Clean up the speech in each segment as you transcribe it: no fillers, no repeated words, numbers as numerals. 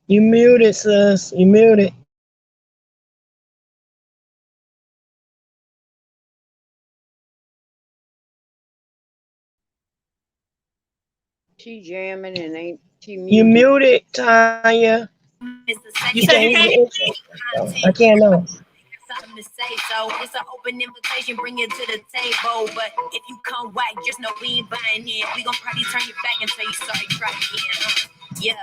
You muted, sis. You muted. She jamming and ain't she You muted? muted, Tanya. You You said you can't hear can't? the intro. Oh, I can't know. Something to say, so it's an open invitation. Bring it to the table, but if you come whack, just know we ain't buying in. We gon' probably turn you back and tell you sorry. Try again. Yeah,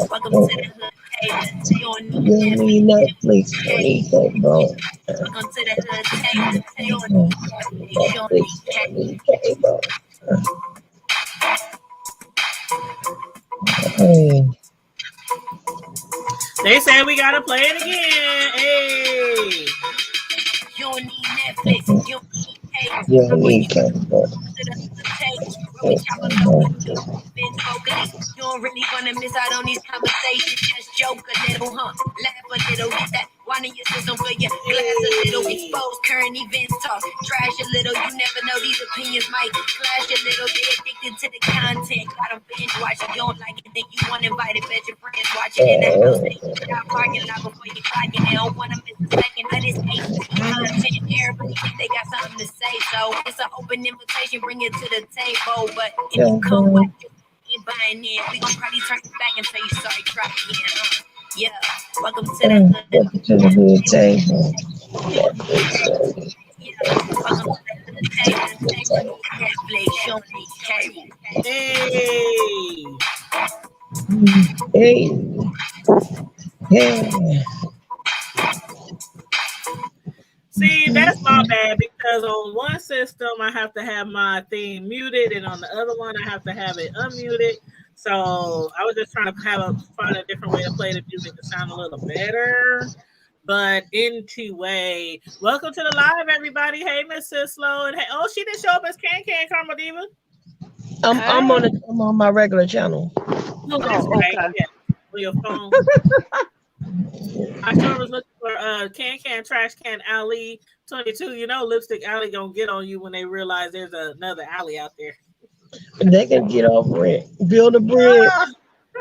welcome to the hood. Hey, you don't need You need Netflix. Netflix. You Hey, need cable. welcome to the hood. Hey, you don't need Netflix. You don't Netflix. need You cable. need cable. Hey. They said we gotta play it again. Hey, you don't need Netflix. You don't need cable. You I bring need you cable. to the table where we chop up the events vocally. You don't really wanna miss out on these conversations. Just joke a little, laugh a little, get that wine in your system for your glass a little. Expose current events, talk trash a little. You never know, these opinions might clash a little. They addicted to the content, got them binge watching. You don't like it, think you want invited, bet your friends watching. And that goes out parking lot before you clock it. They don't wanna miss a second of this hate content. Everybody think they got something to say, so it's an open invitation. Bring it to the table, but if you come back, you ain't buying in. We gon' probably turn you back and tell you sorry. Try again. Yeah, welcome to the hood. Welcome to the hood table. Yeah, welcome to the hood table. Netflix, you don't need cable. Hey. Hey. Yeah. See, that's my bad because on one system I have to have my thing muted, and on the other one I have to have it unmuted. So I was just trying to find a different way to play the music to sound a little better. But anyway, welcome to the live, everybody. Hey, Miss Sislo, and hey, oh, she didn't show up as Can Karma Diva. I'm on my regular channel. Oh, that's Oh, right. okay. Yeah, on your phone. I sure was looking for Can Trash Can Alley 22. You know, Lipstick Alley gonna get on you when they realize there's another alley out there. They can get over it. Build a bridge.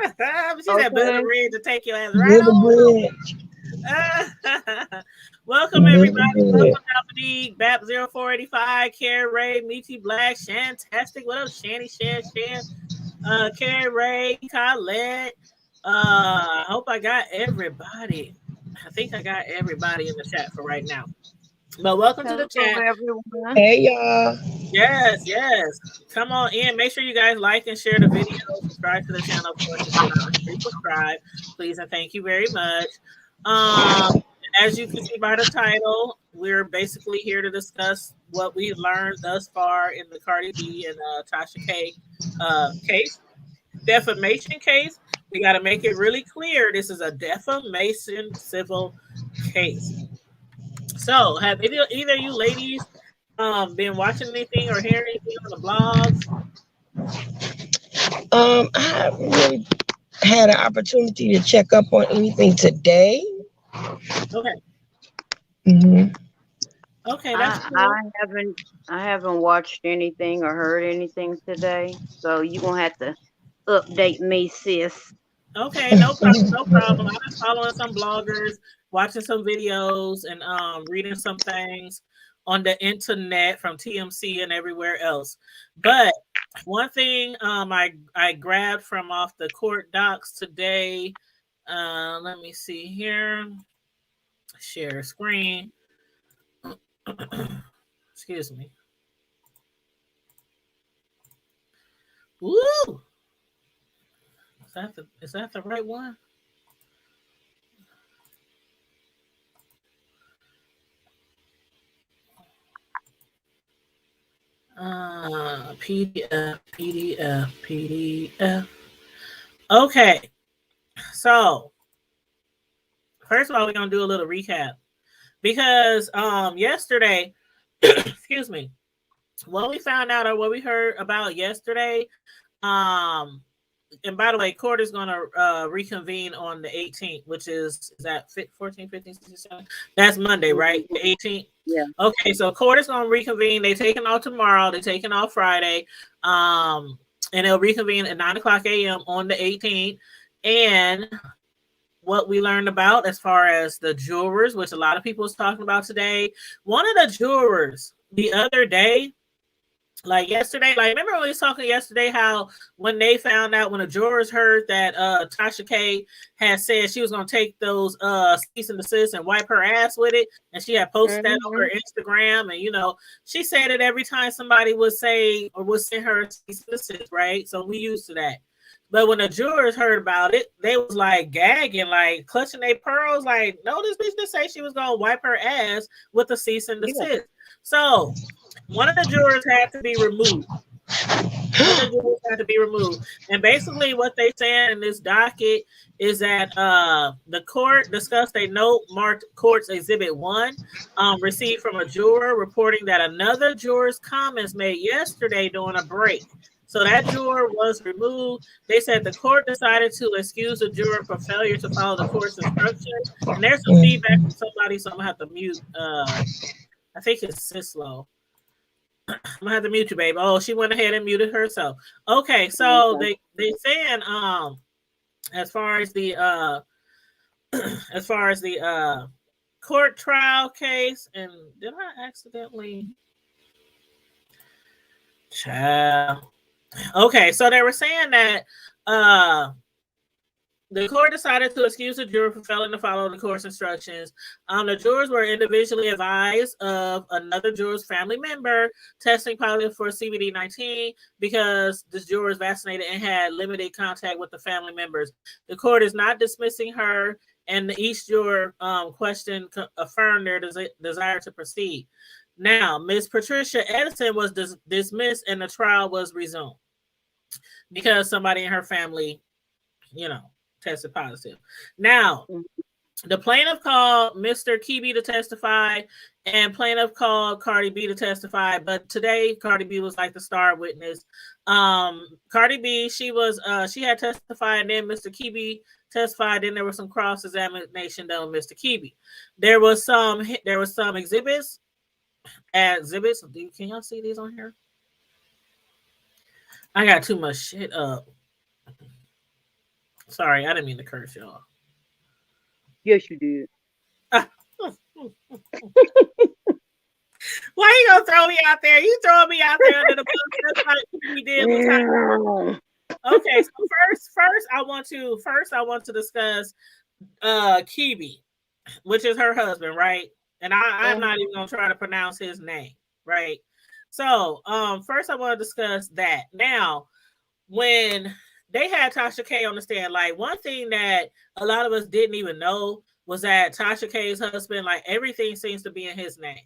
She said, "Build a Okay. bridge to take your ass right Build a on." bridge. Welcome Build a everybody. bridge. Welcome Dominique, BAP0485, Carrie Ray, Meaty Black, Shantastic. What up, Shanny, Shan, Carrie Ray, Colette. I hope I got everybody. I think I got everybody in the chat for right now. But welcome to the Hello, chat. everyone. Hey y'all. Yes. Come on in. Make sure you guys like and share the video. Subscribe to the channel, of course, if you're not already subscribed. Please and thank you very much. As you can see by the title, we're basically here to discuss what we've learned thus far in the Cardi B and Tasha K case, defamation case. We got to make it really clear this is a defamation civil case. So, have either of you ladies been watching anything or hearing anything on the blogs? I haven't really had an opportunity to check up on anything today. Okay. Mm-hmm. Okay, that's I cool. haven't watched anything or heard anything today, so you gonna have to update me, sis. Okay, no problem, no problem. I've been following some bloggers, watching some videos, and reading some things on the internet from TMC and everywhere else. But one thing I grabbed from off the court docs today. Let me see here. Share screen. Excuse me. Woo! Is that the right one? PDF. Okay, so first of all, we're gonna do a little recap because yesterday, excuse me, what we found out or what we heard about yesterday, um, and by the way, court is going to reconvene on the 18th, which is that 14, 15, 16, 17? That's Monday, right? The 18th. Yeah. Okay, so court is going to reconvene. They're taking off tomorrow. They're taking off Friday. And they'll reconvene at 9 o'clock a.m. on the 18th. And what we learned about as far as the jurors, which a lot of people was talking about today. One of the jurors the other day, like yesterday, like remember when we was talking yesterday how when they found out, when the jurors heard that Tasha K had said she was gonna take those cease and desist and wipe her ass with it, and she had posted that on her Instagram, and you know, she said it every time somebody would say or would send her a cease and desist, right? So we used to that. But when the jurors heard about it, they was like gagging, like clutching their pearls, like, no, this bitch didn't say she was gonna wipe her ass with a cease and desist. Yeah. So one of the jurors had to be removed. And basically what they saying in this docket is that the court discussed a note marked Court's Exhibit 1 received from a juror reporting that another juror's comments made yesterday during a break. So that juror was removed. They said the court decided to excuse the juror for failure to follow the court's instructions. And there's some feedback from somebody, so I'm going to have to mute. I think it's Sislo. I'm gonna have to mute you, babe. Oh, she went ahead and muted herself. Okay, so they saying as far as the court trial case, and did I accidentally child? Okay, so they were saying that the court decided to excuse the juror for failing to follow the court's instructions. The jurors were individually advised of another juror's family member testing positive for CBD-19 because this juror is vaccinated and had limited contact with the family members. The court is not dismissing her, and each juror question affirmed their desire to proceed. Now, Ms. Patricia Edison was dismissed, and the trial was resumed because somebody in her family, you know, tested positive. Now, the plaintiff called Mr. Kebe to testify, and plaintiff called Cardi B to testify. But today, Cardi B was like the star witness. Cardi B, she had testified, and then Mr. Kebe testified. Then there was some cross-examination done with Mr. Kebe. There was some exhibits. Exhibits. Can y'all see these on here? I got too much shit up. Sorry, I didn't mean to curse y'all. Yes, you did. Why you gonna throw me out there? You throwing me out there under the bus. That's like we did. Okay, so first I want to discuss Kebe, which is her husband, right? And I'm not even gonna try to pronounce his name, right? So first I want to discuss that. Now, when they had Tasha K on the stand, like one thing that a lot of us didn't even know was that Tasha K's husband, like everything seems to be in his name.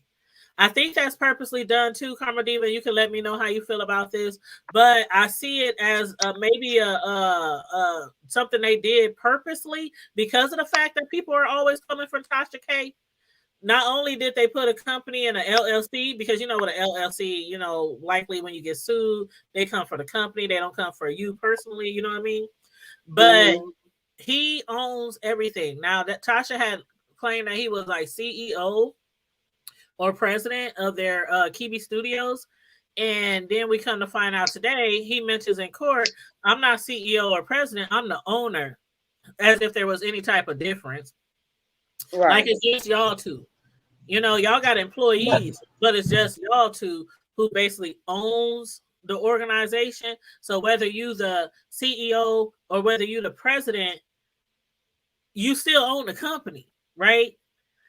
I think that's purposely done too, Karma Diva. You can let me know how you feel about this, but I see it as maybe something they did purposely because of the fact that people are always coming for Tasha K. Not only did they put a company in an LLC, because you know what an LLC, you know, likely when you get sued, they come for the company, they don't come for you personally, you know what I mean? But he owns everything. Now that Tasha had claimed that he was like CEO or president of their Kebe Studios, and then we come to find out today, he mentions in court, I'm not CEO or president, I'm the owner, as if there was any type of difference. Right. Like it's just y'all two. You know, y'all got employees, but it's just y'all two who basically owns the organization. So whether you the CEO or whether you the president, you still own the company, right?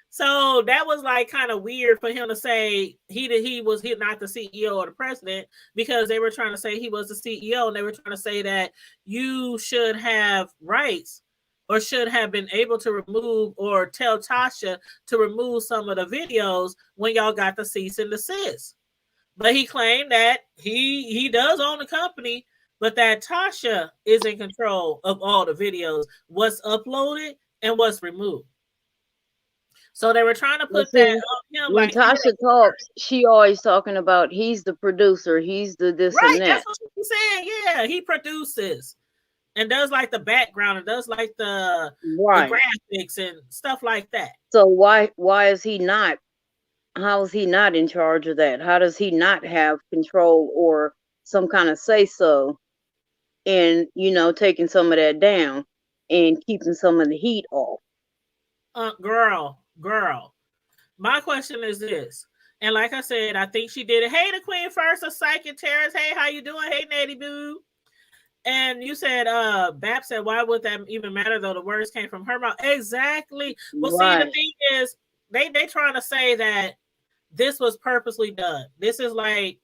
So that was like kind of weird for him to say he was not the CEO or the president, because they were trying to say he was the CEO, and they were trying to say that you should have rights or should have been able to remove or tell Tasha to remove some of the videos when y'all got the cease and desist. But he claimed that he does own the company, but that Tasha is in control of all the videos, what's uploaded and what's removed. So they were trying to put that on him. When Tasha talks, she always talking about he's the producer, he's the this and that. That's what she's saying. Yeah, he produces and does like the background and does like the graphics and stuff like that. So why is he not? How is he not in charge of that? How does he not have control or some kind of say so in, you know, taking some of that down? and keeping some of the heat off. Girl. My question is this. And like I said, I think she did it. Hey, the Queen First of Psychic Terrors. Hey, how you doing? Hey, Natty Boo. And you said, Bap said, why would that even matter though? The words came from her mouth. Exactly. Well, see, the thing is, they trying to say that this was purposely done. This is like,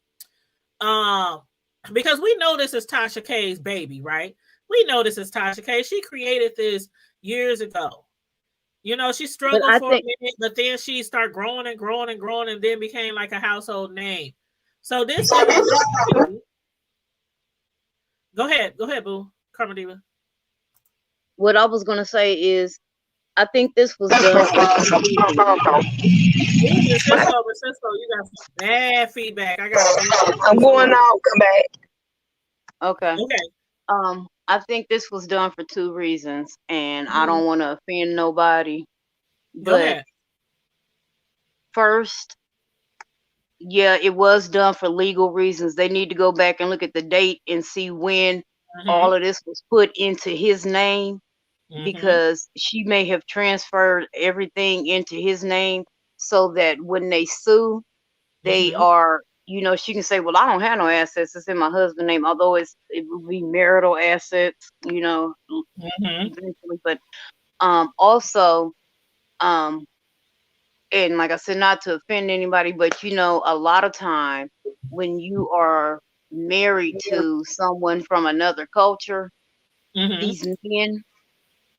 because we know this is Tasha K's baby, right? We know this is Tasha K. She created this years ago. You know, she struggled for a minute, but then she started growing and growing and growing, and then became like a household name. So this is. Go ahead, boo. Karma Diva. What I was gonna say is, I think this was done. Cisco, you got bad feedback. I'm going out. Come back. Okay. I think this was done for two reasons, and I don't want to offend nobody. But first, yeah, it was done for legal reasons. They need to go back and look at the date and see when all of this was put into his name, because she may have transferred everything into his name so that when they sue, they are, you know, she can say, well, I don't have no assets. It's in my husband's name, although it would be marital assets, you know, eventually. But also, and like I said, not to offend anybody, but you know, a lot of time when you are married to someone from another culture, these men,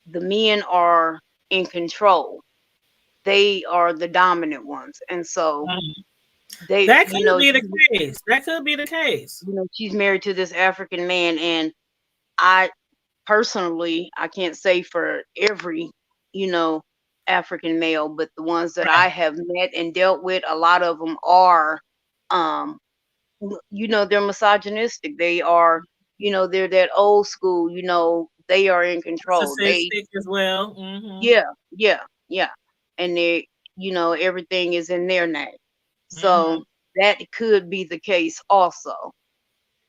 the men are in control. They are the dominant ones, and so that could be the case. That could be the case. You know, she's married to this African man, and I personally, I can't say for every, you know, African male, but the ones that I have met and dealt with, a lot of them are, you know, they're misogynistic. They are, you know, they're that old school, you know, they are in control. They as well. Yeah. And they, you know, everything is in their name. So that could be the case also.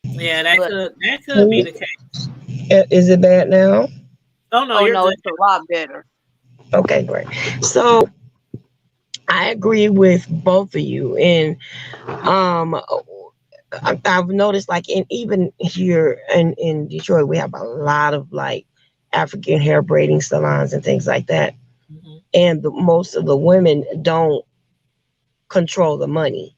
Yeah, that could be the case. Is it bad now? Oh no, it's a lot better. Okay, great. So I agree with both of you, and I've noticed, like, even here in Detroit, we have a lot of like African hair braiding salons and things like that, and most of the women don't control the money.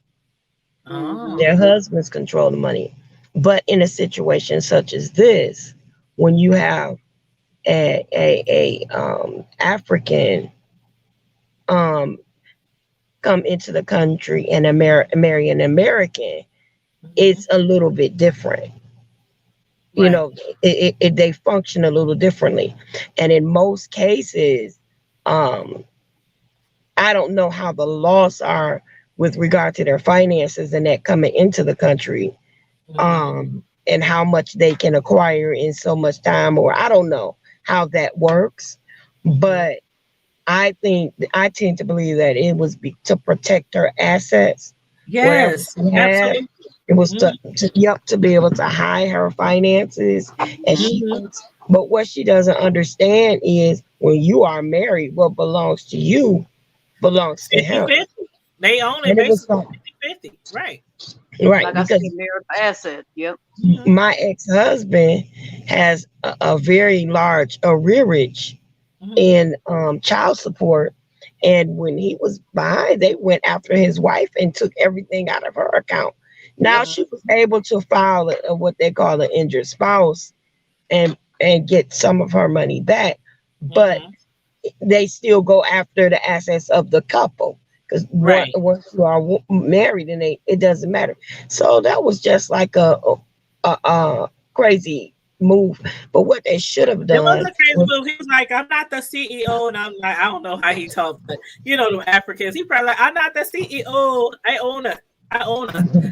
Their husbands control the money. But in a situation such as this, when you have a African come into the country and marry an American, it's a little bit different. You know, they function a little differently, and in most cases, I don't know how the laws are with regard to their finances and that coming into the country, and how much they can acquire in so much time, or I don't know how that works, but I tend to believe that it was to protect her assets. Yes, absolutely. It was to be able to hide her finances, and but what she doesn't understand is when you are married, what belongs to you belongs to him. They own it basically 50-50, right? Right, like because I said, marital asset. Yep. My ex-husband has a very large arrearage in child support, and when he was behind, they went after his wife and took everything out of her account. Now she was able to file what they call an injured spouse and get some of her money back, but they still go after the assets of the couple, because once you are married, and it doesn't matter. So that was just like a crazy move. But what they should have done, it was a crazy move. He was like, I'm not the CEO, and I'm like, I don't know how he talks, but you know, the Africans, he probably like, I'm not the CEO, I own it.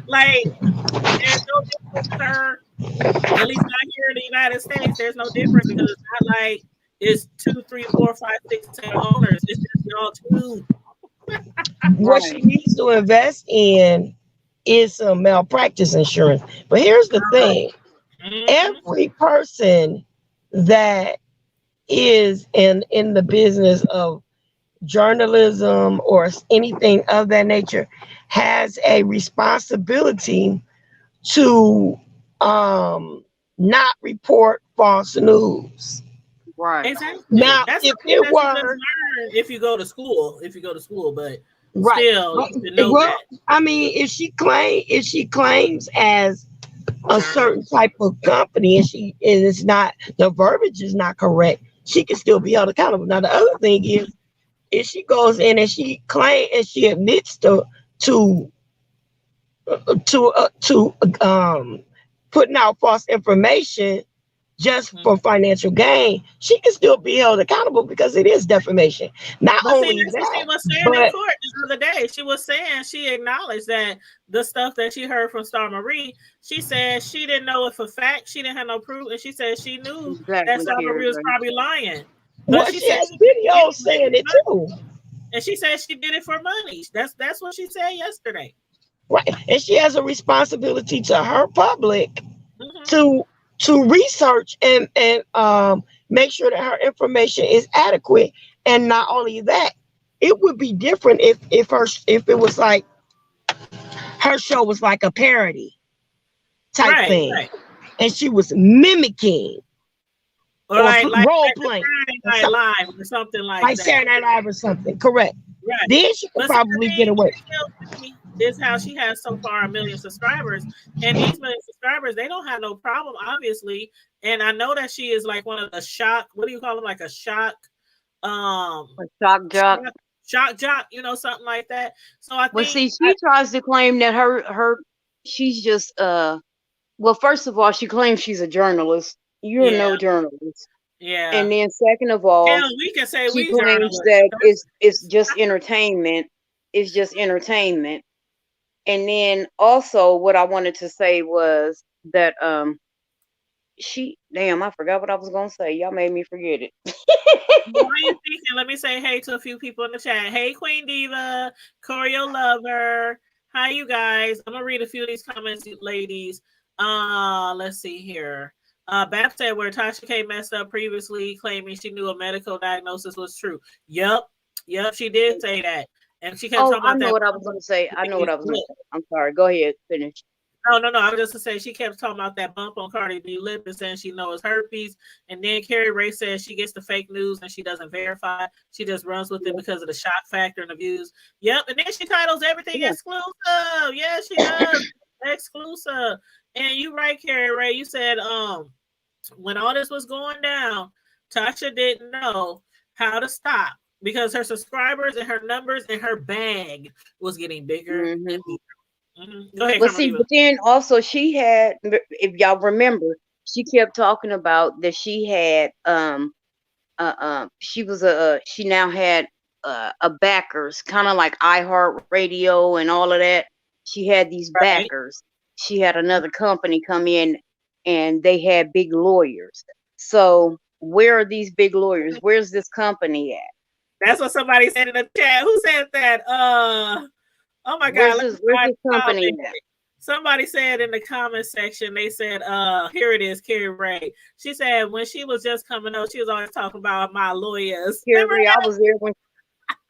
Like, there's no difference, sir. At least not here in the United States. There's no difference, because it's not like it's 2, 3, 4, 5, 6, 7 owners. It's just y'all two. What she needs to invest in is some malpractice insurance. But here's the thing: every person that is in the business of journalism or anything of that nature has a responsibility to not report false news. Right. Exactly. Now, That's if something it that you just were learn if you go to school. But right, still, you should know well, that. I mean, if she claims as a certain type of company and it's not, the verbiage is not correct, she can still be held accountable. Now, the other thing is, if she goes in and she claims and she admits to putting out false information just for financial gain, she can still be held accountable because it is defamation. Not But see, only that's what she that, was saying in but court the other day. She was saying she acknowledged that the stuff that she heard from Star Marie, she said she didn't know it for fact. She didn't have no proof, and she said she knew that Exactly, Star Carrie. Marie was probably lying. But well, she she said has she did videos it saying for it money. too. And she said she did it for money. That's what she said yesterday. Right. And she has a responsibility to her public Mm-hmm. to research and make sure that her information is adequate. And not only that, it would be different if it was like her show was like a parody type Right, thing, right. and she was mimicking Or or role like the playing Friday or Night something Live or something like like that. Saturday Night Live or something. Correct. Right. Then she could But see, the probably get thing away. that kills me is how she has so far 1 million subscribers. And these 1 million subscribers, they don't have no problem, obviously. And I know that she is like one of the shock, what do you call them? Like a shock, A shock jock. shock jock, something like that. So I Well, think, see, she tries to claim that she's just well, first of all, she claims she's a journalist. You're yeah, no journalist. yeah. And then second of all, Hell, we can say she we claims journalists. that it's just entertainment. It's just entertainment. And then also what I wanted to say was that I forgot what I was gonna say. Y'all made me forget it. Why are you thinking? Let me say hey to a few people in the chat. Hey, Queen Diva, Choreo Lover. Hi, you guys. I'm gonna read a few of these comments, ladies. Let's see here. Bap said where Tasha K messed up previously, claiming she knew a medical diagnosis was true. Yep, she did say that, and she kept Oh, talking I about know that. what I was gonna say. I'm sorry. Go ahead, finish. No. I was just to say she kept talking about that bump on Cardi B lip and saying she knows herpes. And then Carrie Ray says she gets the fake news and she doesn't verify. She just runs with it because of the shock factor and the views. Yep. And then she titles everything exclusive. Yeah, she does. Exclusive. And you right, Carrie Ray. You said when all this was going down, Tasha didn't know how to stop because her subscribers and her numbers and her bag was getting bigger and bigger. Go ahead, But see, but then also she had, if y'all remember, she kept talking about that she had she now had a backers, kind of like iHeart Radio and all of that. She had these backers. She had another company come in and they had big lawyers. So where are these big lawyers? Where's this company at? That's what somebody said in the chat. Who said that? Oh my God. Where's this company at? Somebody said in the comment section, they said, here it is, Carrie Ray. She said when she was just coming up, she was always talking about my lawyers. Carrie, I was there when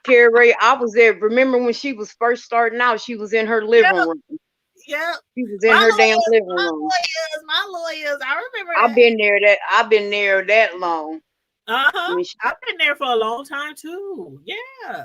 Carrie Ray, I was there. Remember when she was first starting out, she was in her living room. Yeah. She was in her damn living room. My lawyers. I remember I've been there that long. Uh-huh. I've been there for a long time too. Yeah.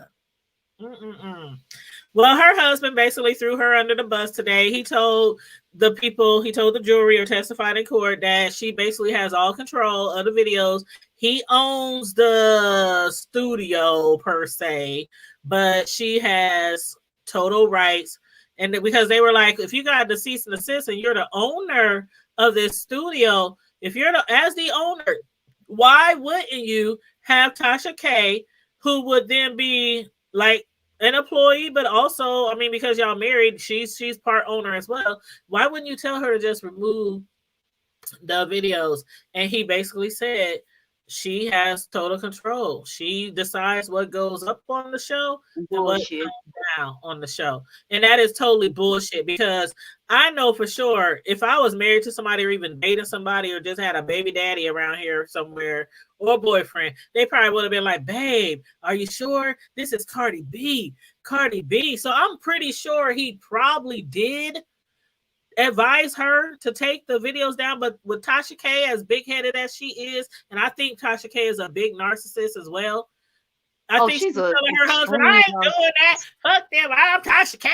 Well, her husband basically threw her under the bus today. He told the jury or testified in court that she basically has all control of the videos. He owns the studio per se, but she has total rights. And because they were like, if you got the cease and desist and you're the owner of this studio, if you're as the owner, why wouldn't you have Tasha K, who would then be like an employee, but also, I mean, because y'all married, she's part owner as well. Why wouldn't you tell her to just remove the videos? And he basically said she has total control. She decides what goes up on the show and what comes now on the show. And that is totally bullshit, because I know for sure if I was married to somebody or even dating somebody or just had a baby daddy around here somewhere or boyfriend, they probably would have been like, babe, are you sure? This is Cardi B. Cardi B. So I'm pretty sure he probably did advise her to take the videos down. But with Tasha K, as big-headed as she is, and I think Tasha K is a big narcissist as well, I think she's telling her husband, I ain't doing that. Fuck them. I'm Tasha K.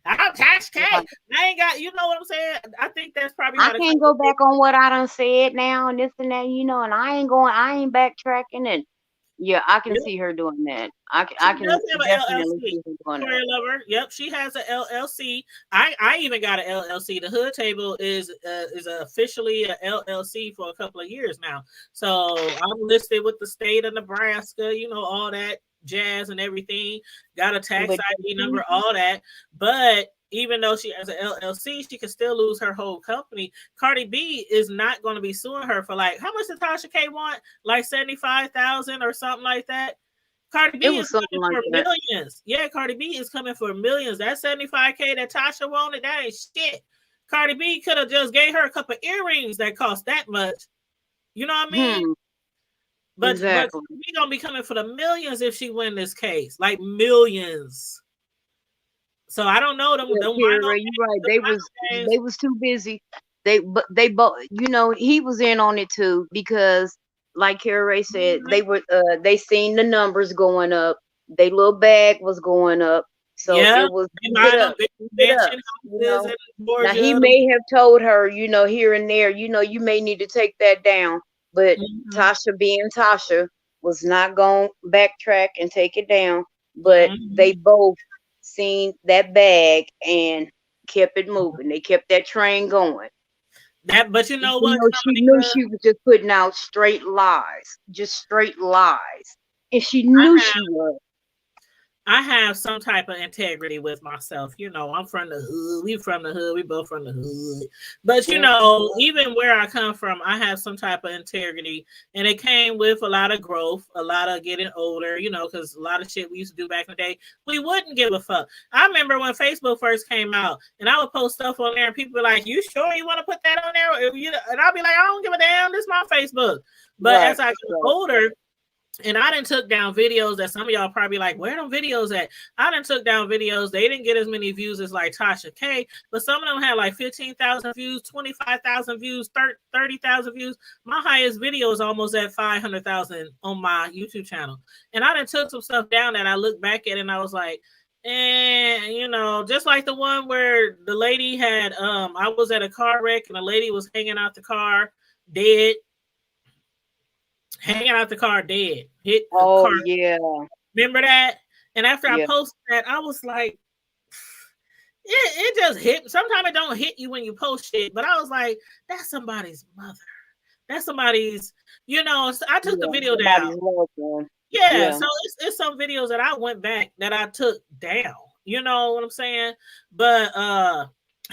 I'm Tasha K. I ain't got, you know what I'm saying? I think that's probably I can't go back on what I done said now and this and that, you know, and I ain't backtracking. And yeah, I can see her doing that. I can definitely see her doing that. Lover. Yep, she has an LLC. I even got an LLC. The Hood Table is officially an LLC for a couple of years now. So I'm listed with the state of Nebraska, you know, all that jazz and everything. Got a tax ID number, all that. But even though she has an LLC, she can still lose her whole company. Cardi B is not going to be suing her for, like, how much did Tasha K want? Like $75,000 or something like that. Cardi B is coming for millions. Yeah, Cardi B is coming for millions. That $75K that Tasha wanted, that ain't shit. Cardi B could have just gave her a couple earrings that cost that much. You know what I mean? But exactly. We gonna be coming for the millions if she win this case, like millions. So I don't know them. You're right. They was too busy. They both, you know, he was in on it too, because like Kara Ray said, they seen the numbers going up. Their little bag was going up. So it was now he may have told her, you know, here and there, you know, you may need to take that down. But Tasha being Tasha was not going to backtrack and take it down. But they both seen that bag and kept it moving. They kept that train going. But you know what? She knew she was just putting out straight lies, and she knew she was. I have some type of integrity with myself. You know, I'm from the hood. We from the hood. We both from the hood. But, you know, even where I come from, I have some type of integrity. And it came with a lot of growth, a lot of getting older, you know, because a lot of shit we used to do back in the day, we wouldn't give a fuck. I remember when Facebook first came out, and I would post stuff on there, and people were like, you sure you want to put that on there? And I'll be like, I don't give a damn. This is my Facebook. But as I got older, and I done took down videos that some of y'all probably like, where them videos at? I done took down videos. They didn't get as many views as like Tasha K, but some of them had like 15,000 views, 25,000 views, 30,000 views. My highest video is almost at 500,000 on my YouTube channel. And I done took some stuff down that I look back at and I was like, you know, just like the one where the lady had, I was at a car wreck and a lady was hanging out the car dead. Hanging out the car dead. Hit the car. Yeah. Remember that? And after I posted that, I was like, it just hit. Sometimes it don't hit you when you post shit, but I was like, that's somebody's mother. That's somebody's, you know, I took the video down. Yeah, so it's some videos that I went back that I took down. You know what I'm saying? But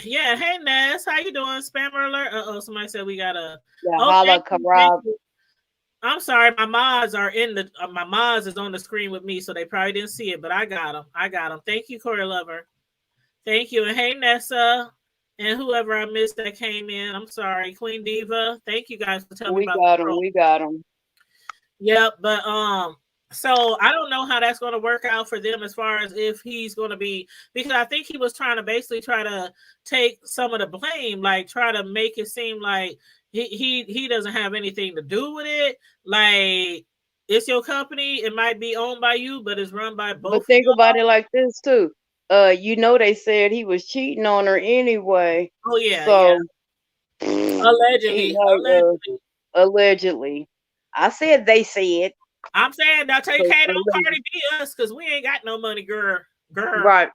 yeah, hey Ness, how you doing? Spammer alert. Somebody said we got a holla Karab. I'm sorry, my mods are in the my mods is on the screen with me, so they probably didn't see it, but I got them. Thank you, Corey Lover. Thank you. And hey, Nessa, and whoever I missed that came in. I'm sorry, Queen Diva. Thank you guys for telling me about We got them. Yep, but so I don't know how that's going to work out for them as far as if he's going to be, because I think he was trying to basically try to take some of the blame, like try to make it seem like he doesn't have anything to do with it. Like, it's your company. It might be owned by you, but it's run by both. But think about it like this too. You know, they said he was cheating on her anyway. Oh yeah. So allegedly. Allegedly. I said they said. I'm saying now take Kate on Cardi B us because we ain't got no money, girl. Right.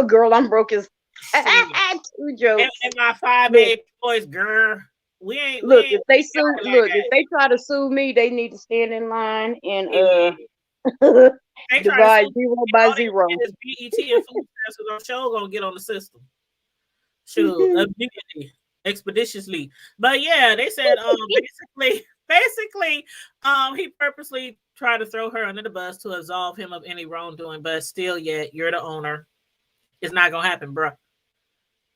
Girl, I'm broke as 2 jokes. And my 5A boys, girl. We ain't if they try to sue me, they need to stand in line and divide 0 by 0. BET and food stamps on show gonna get on the system. Sure, immediately, expeditiously. But yeah, they said basically, he purposely tried to throw her under the bus to absolve him of any wrongdoing, but still, yet you're the owner. It's not gonna happen, bro.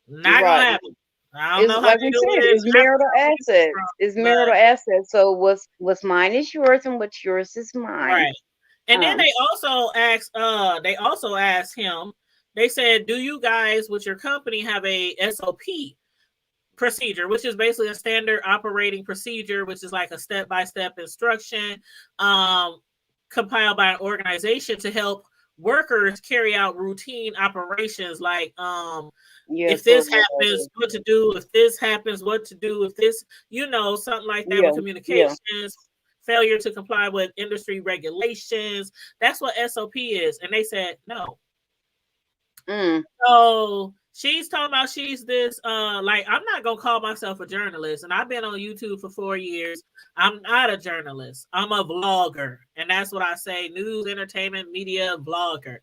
Not gonna happen. I don't It's know how like to we do said, it. it's marital assets. It's marital assets. So what's mine is yours, and what's yours is mine. Right. And then they also asked him, they said, do you guys with your company have a SOP procedure, which is basically a standard operating procedure, which is like a step-by-step instruction compiled by an organization to help workers carry out routine operations like if this happens, what to do, if this happens, what to do, if this, something like that with communications, failure to comply with industry regulations. That's what SOP is. And they said no. So she's talking about she's this like, I'm not gonna call myself a journalist, and I've been on YouTube for 4 years. I'm not a journalist, I'm a vlogger, and that's what I say: news, entertainment, media vlogger.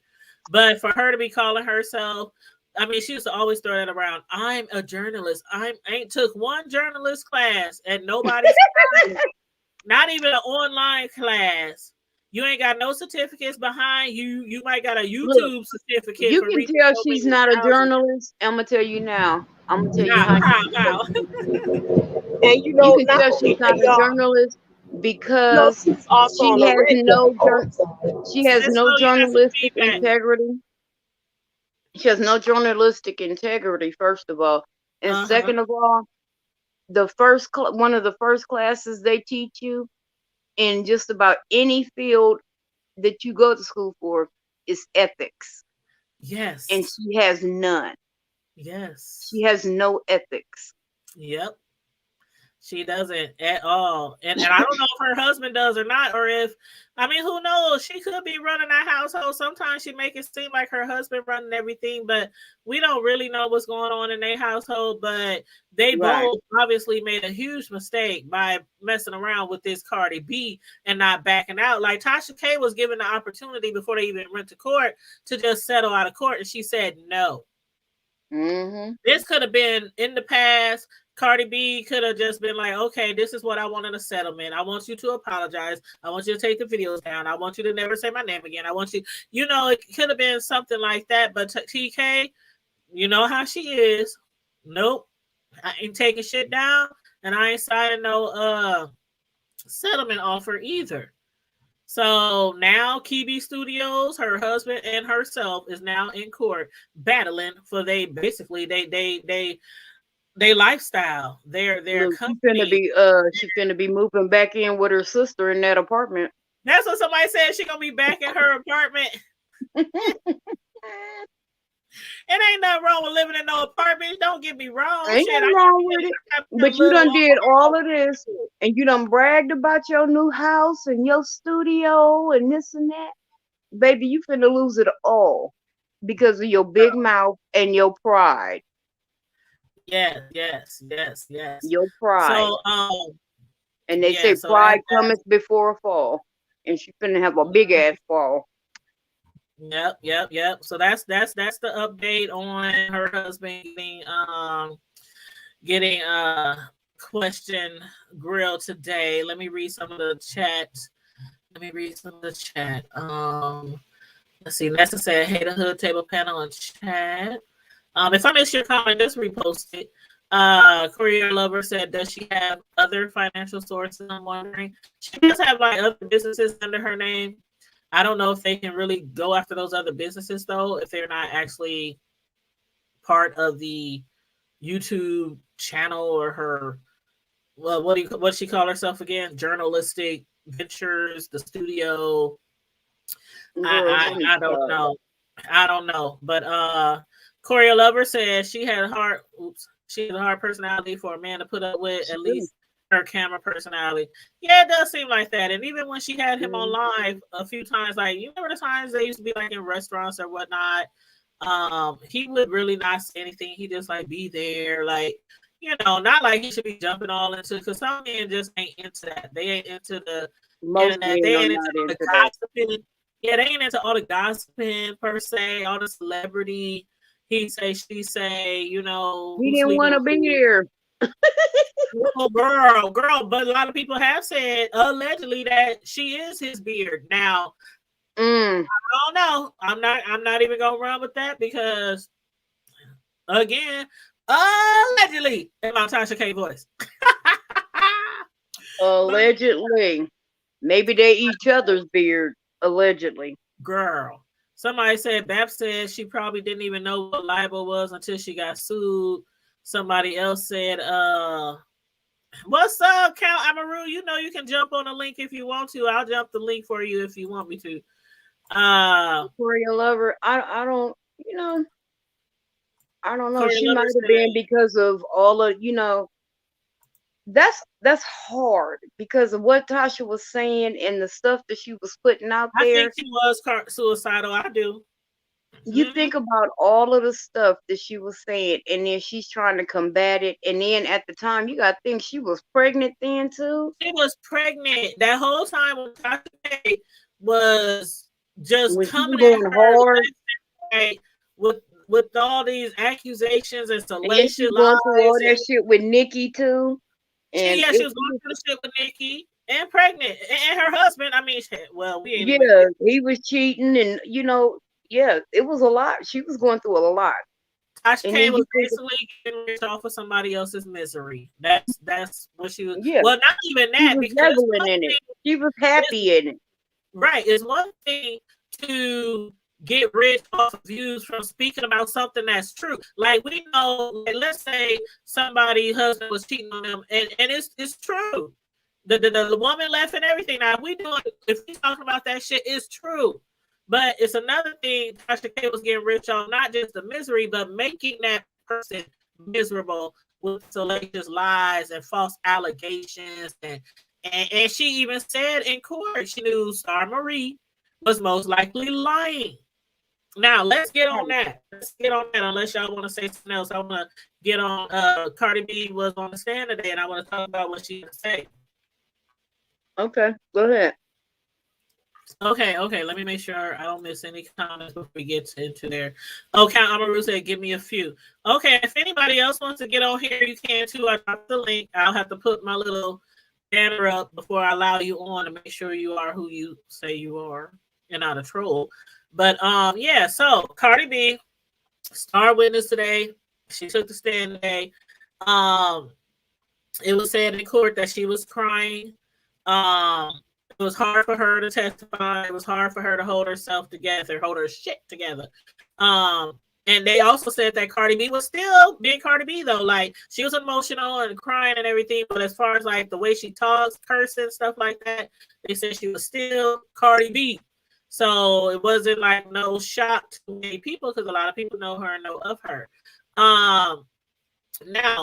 But for her to be calling herself, I mean, she used to always throw that around. I'm a journalist. I ain't took one journalist class at nobody's not even an online class. You ain't got no certificates behind you. You might got a YouTube certificate. You can tell she's not a journalist. I'm gonna tell you now. I'm gonna tell you how. And you can tell she's not a journalist because she's also she has she has no journalistic integrity. She has no journalistic integrity, first of all, and second of all, one of the first classes they teach you in just about any field that you go to school for is ethics. Yes. And she has none. Yes. She has no ethics. Yep. She doesn't at all. And I don't know if her husband does or not, or if, I mean, who knows? She could be running a household. Sometimes she make it seem like her husband running everything, but we don't really know what's going on in their household. But they both obviously made a huge mistake by messing around with this Cardi B and not backing out. Like Tasha K was given the opportunity before they even went to court to just settle out of court, and she said no. This could have been in the past. Cardi B could have just been like, okay, this is what I want in a settlement. I want you to apologize. I want you to take the videos down. I want you to never say my name again. I want you, it could have been something like that. But TK, you know how she is. Nope. I ain't taking shit down, and I ain't signing no settlement offer either. So now Kibi Studios, her husband and herself, is now in court battling for they lifestyle, their company. She's gonna be moving back in with her sister in that apartment. That's what somebody said. She's gonna be back in her apartment. It ain't nothing wrong with living in no apartment. Don't get me wrong. Ain't nothing wrong with it. But you done did all of this, and you done bragged about your new house and your studio and this and that. Baby, you finna lose it all because of your big mouth and your pride. Yes. Your pride. So, and they say pride cometh before a fall, and she finna have a big ass fall. Yep. So that's the update on her husband getting question grilled today. Let me read some of the chat. Let's see. Nessa said, "Hey, the hood table panel in chat." If I miss your comment, just repost it. Courier Lover said, does she have other financial sources? I'm wondering. She does have like other businesses under her name. I don't know if they can really go after those other businesses though, if they're not actually part of the YouTube channel or her, well, what she call herself again? Journalistic ventures, the studio. I don't know. But Courier Lover says she had a hard personality for a man to put up with, at least her camera personality. Yeah, it does seem like that. And even when she had him on live a few times, like, you remember the times they used to be like in restaurants or whatnot, he would really not say anything. He just like be there, like, not like he should be jumping all into, because some men just ain't into that. They ain't into the internet. They ain't into the gossiping. Yeah, they ain't into all the gossiping per se, all the celebrity. He say, she say, he didn't want to be here. Oh, girl, but a lot of people have said allegedly that she is his beard. Now, Mm. I don't know. I'm not even gonna run with that because again, allegedly in my Tasha K voice. Allegedly. Maybe they each other's beard. Allegedly. Girl. Somebody said Bab said she probably didn't even know what libel was until she got sued. Somebody else said, what's up, Count Amaru? You know you can jump on the link if you want to. I'll jump the link for you if you want me to. For your lover, I don't, you know, I don't know. Corey She Lover might have said, been because of all of, you know, that's hard because of what Tasha was saying and the stuff that she was putting out I there. think she was suicidal. I do. You think about all of the stuff that she was saying, and then she's trying to combat it. And then at the time, you got to think she was pregnant then too. She was pregnant that whole time when Tasha K was just When she coming was at going her hard, like, with all these accusations and and then salacious she was going through all lies. that shit with Nikki too. And She was going through the shit with Nikki and pregnant and her husband. I mean, well, we ain't even. yeah, he was cheating, and you know, yeah, it was a lot. She was going through a lot. Tasha And K then was you think, basically getting rich off of somebody else's misery. That's what she was. yeah, Well, not even she that was because reveling in it. She was happy in it. right, it's one thing to get rich off of views from speaking about something that's true. Like we know, like, let's say somebody's husband was cheating on them, and it's true. The woman left and everything. Now if we talking about that shit, it's true. But it's another thing Tasha K was getting rich on, not just the misery, but making that person miserable with salacious lies and false allegations. And she even said in court she knew Star Marie was most likely lying. Now let's get on that. Let's get on that. Unless y'all want to say something else, I want to get on. Cardi B was on the stand today, and I want to talk about what she had to say. Okay, go ahead. Okay. Let me make sure I don't miss any comments before we get into there. Okay, Amaru said, give me a few. Okay, if anybody else wants to get on here, you can too. I dropped the link. I'll have to put my little banner up before I allow you on to make sure you are who you say you are and not a troll. But yeah, so Cardi B, star witness today. She took the stand today. It was said in court that she was crying. It was hard for her to testify. It was hard for her to hold herself together, hold her shit together. And they also said that Cardi B was still being Cardi B though. Like she was emotional and crying and everything, but as far as like the way she talks, cursing, stuff like that, they said she was still Cardi B. So it wasn't like no shock to many people because a lot of people know her and know of her. Now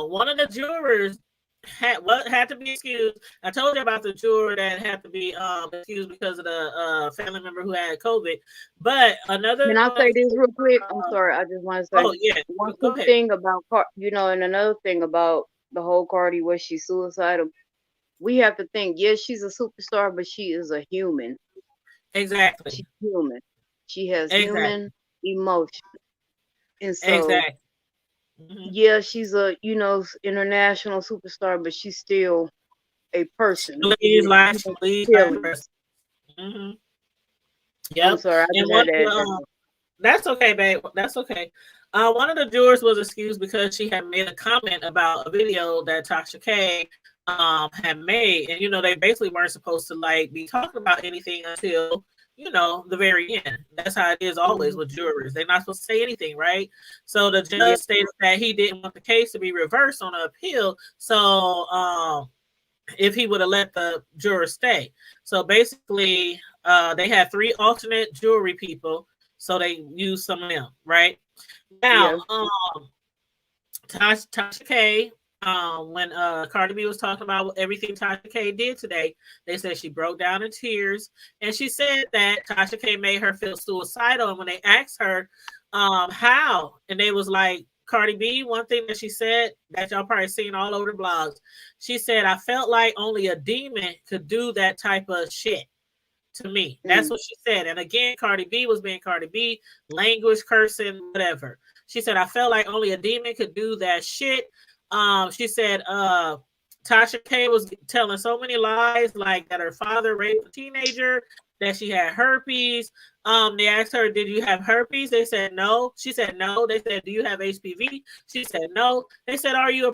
one of the jurors had to be excused. I told you about the juror that had to be excused because of the family member who had COVID. But another. Can I say this real quick? I'm sorry. I just want to say. Oh yeah. One quick thing about and another thing about the whole Cardi was she suicidal. We have to think. Yes, she's a superstar, but she is a human. Exactly. She's human. She has human emotion, and so. Mm-hmm. Yeah, she's a international superstar, but she's still a person. Please life. Mm-hmm. Yep. I'm sorry, that's okay, babe. That's okay. One of the jurors was excused because she had made a comment about a video that Tasha K had made, and they basically weren't supposed to like be talking about anything until the very end. That's how it is always with jurors. They're not supposed to say anything, right? So the judge stated that he didn't want the case to be reversed on an appeal. So if he would have let the jurors stay. So basically, they had 3 alternate jury people. So they used some of them, right? Now, Tasha K, when Cardi B was talking about everything Tasha K did today, they said she broke down in tears, and she said that Tasha K made her feel suicidal. And when they asked her how, and they was like, Cardi B, one thing that she said that y'all probably seen all over the blogs, she said, I felt like only a demon could do that type of shit to me. That's what she said. And again, Cardi B was being Cardi B, language, cursing, whatever. She said, I felt like only a demon could do that shit. She said Tasha K was telling so many lies, like that her father raped a teenager, that she had herpes. They asked her, "Did you have herpes?" They said no. She said no. They said, "Do you have HPV?" She said no. They said, "Are you a..."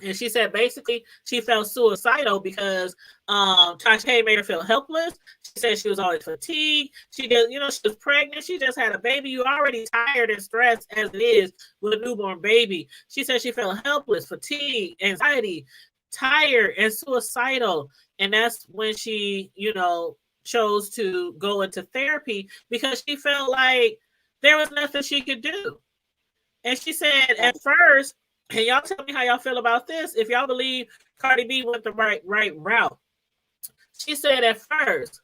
And she said basically she felt suicidal because Tasha K made her feel helpless. She said she was always fatigued. She did, she was pregnant. She just had a baby. You're already tired and stressed as it is with a newborn baby. She said she felt helpless, fatigued, anxiety, tired, and suicidal. And that's when she, chose to go into therapy because she felt like there was nothing she could do. And she said at first, and y'all tell me how y'all feel about this, if y'all believe Cardi B went the right route. She said at first,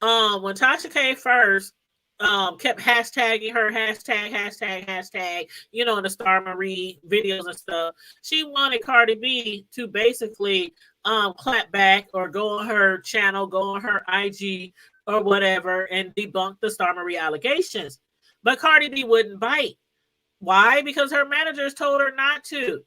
when Tasha K first kept hashtagging her, hashtag, in the Star Marie videos and stuff, she wanted Cardi B to basically clap back or go on her channel, go on her IG or whatever and debunk the Star Marie allegations. But Cardi B wouldn't bite. Why? Because her managers told her not to.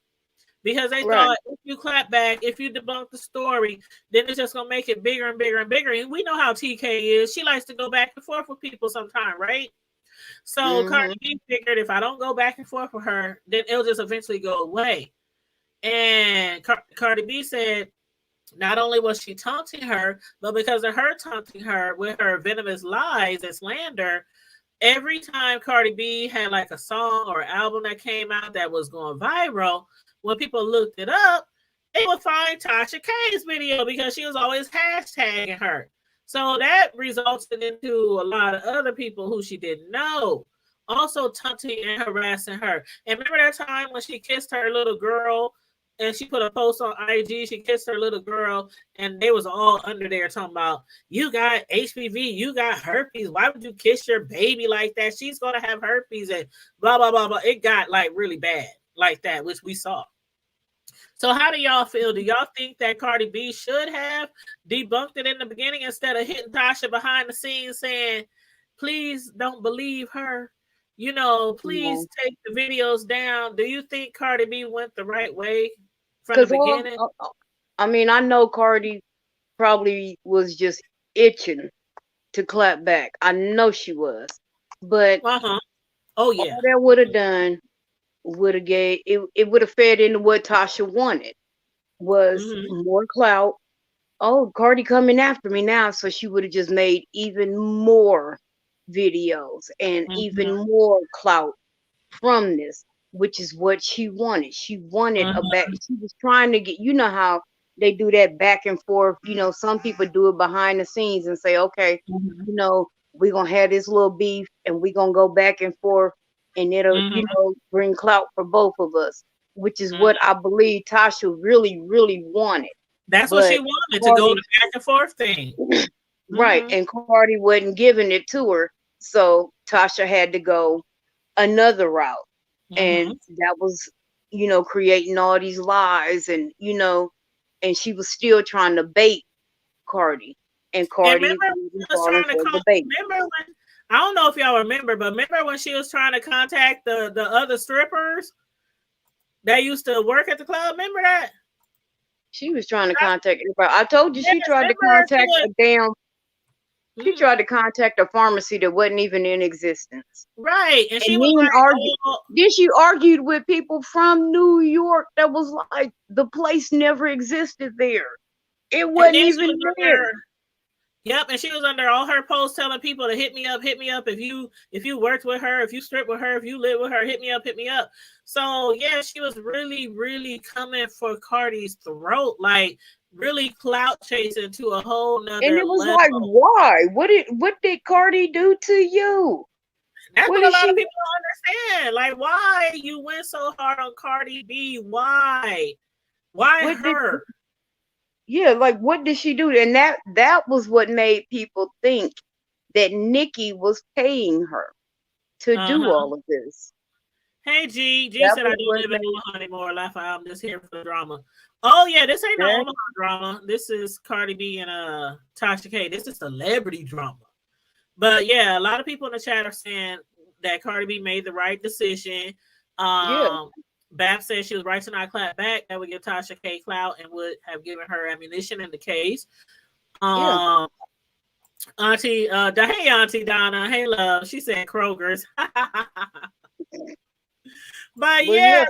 Because they thought if you clap back, if you debunk the story, then it's just going to make it bigger and bigger and bigger. And we know how TK is. She likes to go back and forth with people sometimes, right? So Cardi B figured if I don't go back and forth with her, then it'll just eventually go away. And Cardi B said not only was she taunting her, but because of her taunting her with her venomous lies and slander, every time Cardi B had like a song or album that came out that was going viral, when people looked it up, they would find Tasha K's video because she was always hashtagging her. So that resulted into a lot of other people who she didn't know also taunting and harassing her. And remember that time when she kissed her little girl and she put a post on IG, she kissed her little girl, and they was all under there talking about, you got HPV, you got herpes. Why would you kiss your baby like that? She's going to have herpes and blah, blah, blah, blah. It got like really bad like that, which we saw. So how do y'all feel? Do y'all think that Cardi B should have debunked it in the beginning instead of hitting Tasha behind the scenes saying, please don't believe her? Please take the videos down. Do you think Cardi B went the right way from the beginning? I mean, I know Cardi probably was just itching to clap back. I know she was. But oh yeah, all that would have done would have gave it would have fed into what Tasha wanted was more clout. Oh, Cardi coming after me now, so she would have just made even more videos and even more clout from this, which is what she wanted. She wanted a back. She was trying to get, how they do that back and forth. Some people do it behind the scenes and say, okay, we're going to have this little beef and we're going to go back and forth and it'll, bring clout for both of us, which is what I believe Tasha really, really wanted. That's what she wanted, to go the back and forth thing. Right. And Cardi wasn't giving it to her. So Tasha had to go another route. And that was, creating all these lies and, and she was still trying to bait Cardi. And Cardi was falling for the bait. Remember when, I don't know if y'all remember, but remember when she was trying to contact the other strippers that used to work at the club? Remember that? She was trying to contact everybody. I told you she tried to contact she tried to contact a pharmacy that wasn't even in existence. Right. And she was like, then she argued with people from New York that was like, the place never existed there. It wasn't even there. Yep, and she was under all her posts telling people to hit me up if you worked with her, if you stripped with her, if you lived with her, hit me up. So yeah, she was really, really coming for Cardi's throat, like really clout chasing to a whole nother And it was level. like, why? What did Cardi do to you? That's what a lot of people don't understand. Like, why you went so hard on Cardi B? Why her? Yeah, like what did she do? And that was what made people think that Nikki was paying her to do all of this. Hey G said I don't live in Omaha anymore. Laugh out. I'm just here for the drama. Oh yeah, this ain't no Omaha drama. This is Cardi B and Tasha K. This is celebrity drama. But yeah, a lot of people in the chat are saying that Cardi B made the right decision. Bab said she was right to not clap back. That would give Tasha K clout and would have given her ammunition in the case. Um, Auntie, hey Auntie Donna, hey love. She said Kroger's. But yeah,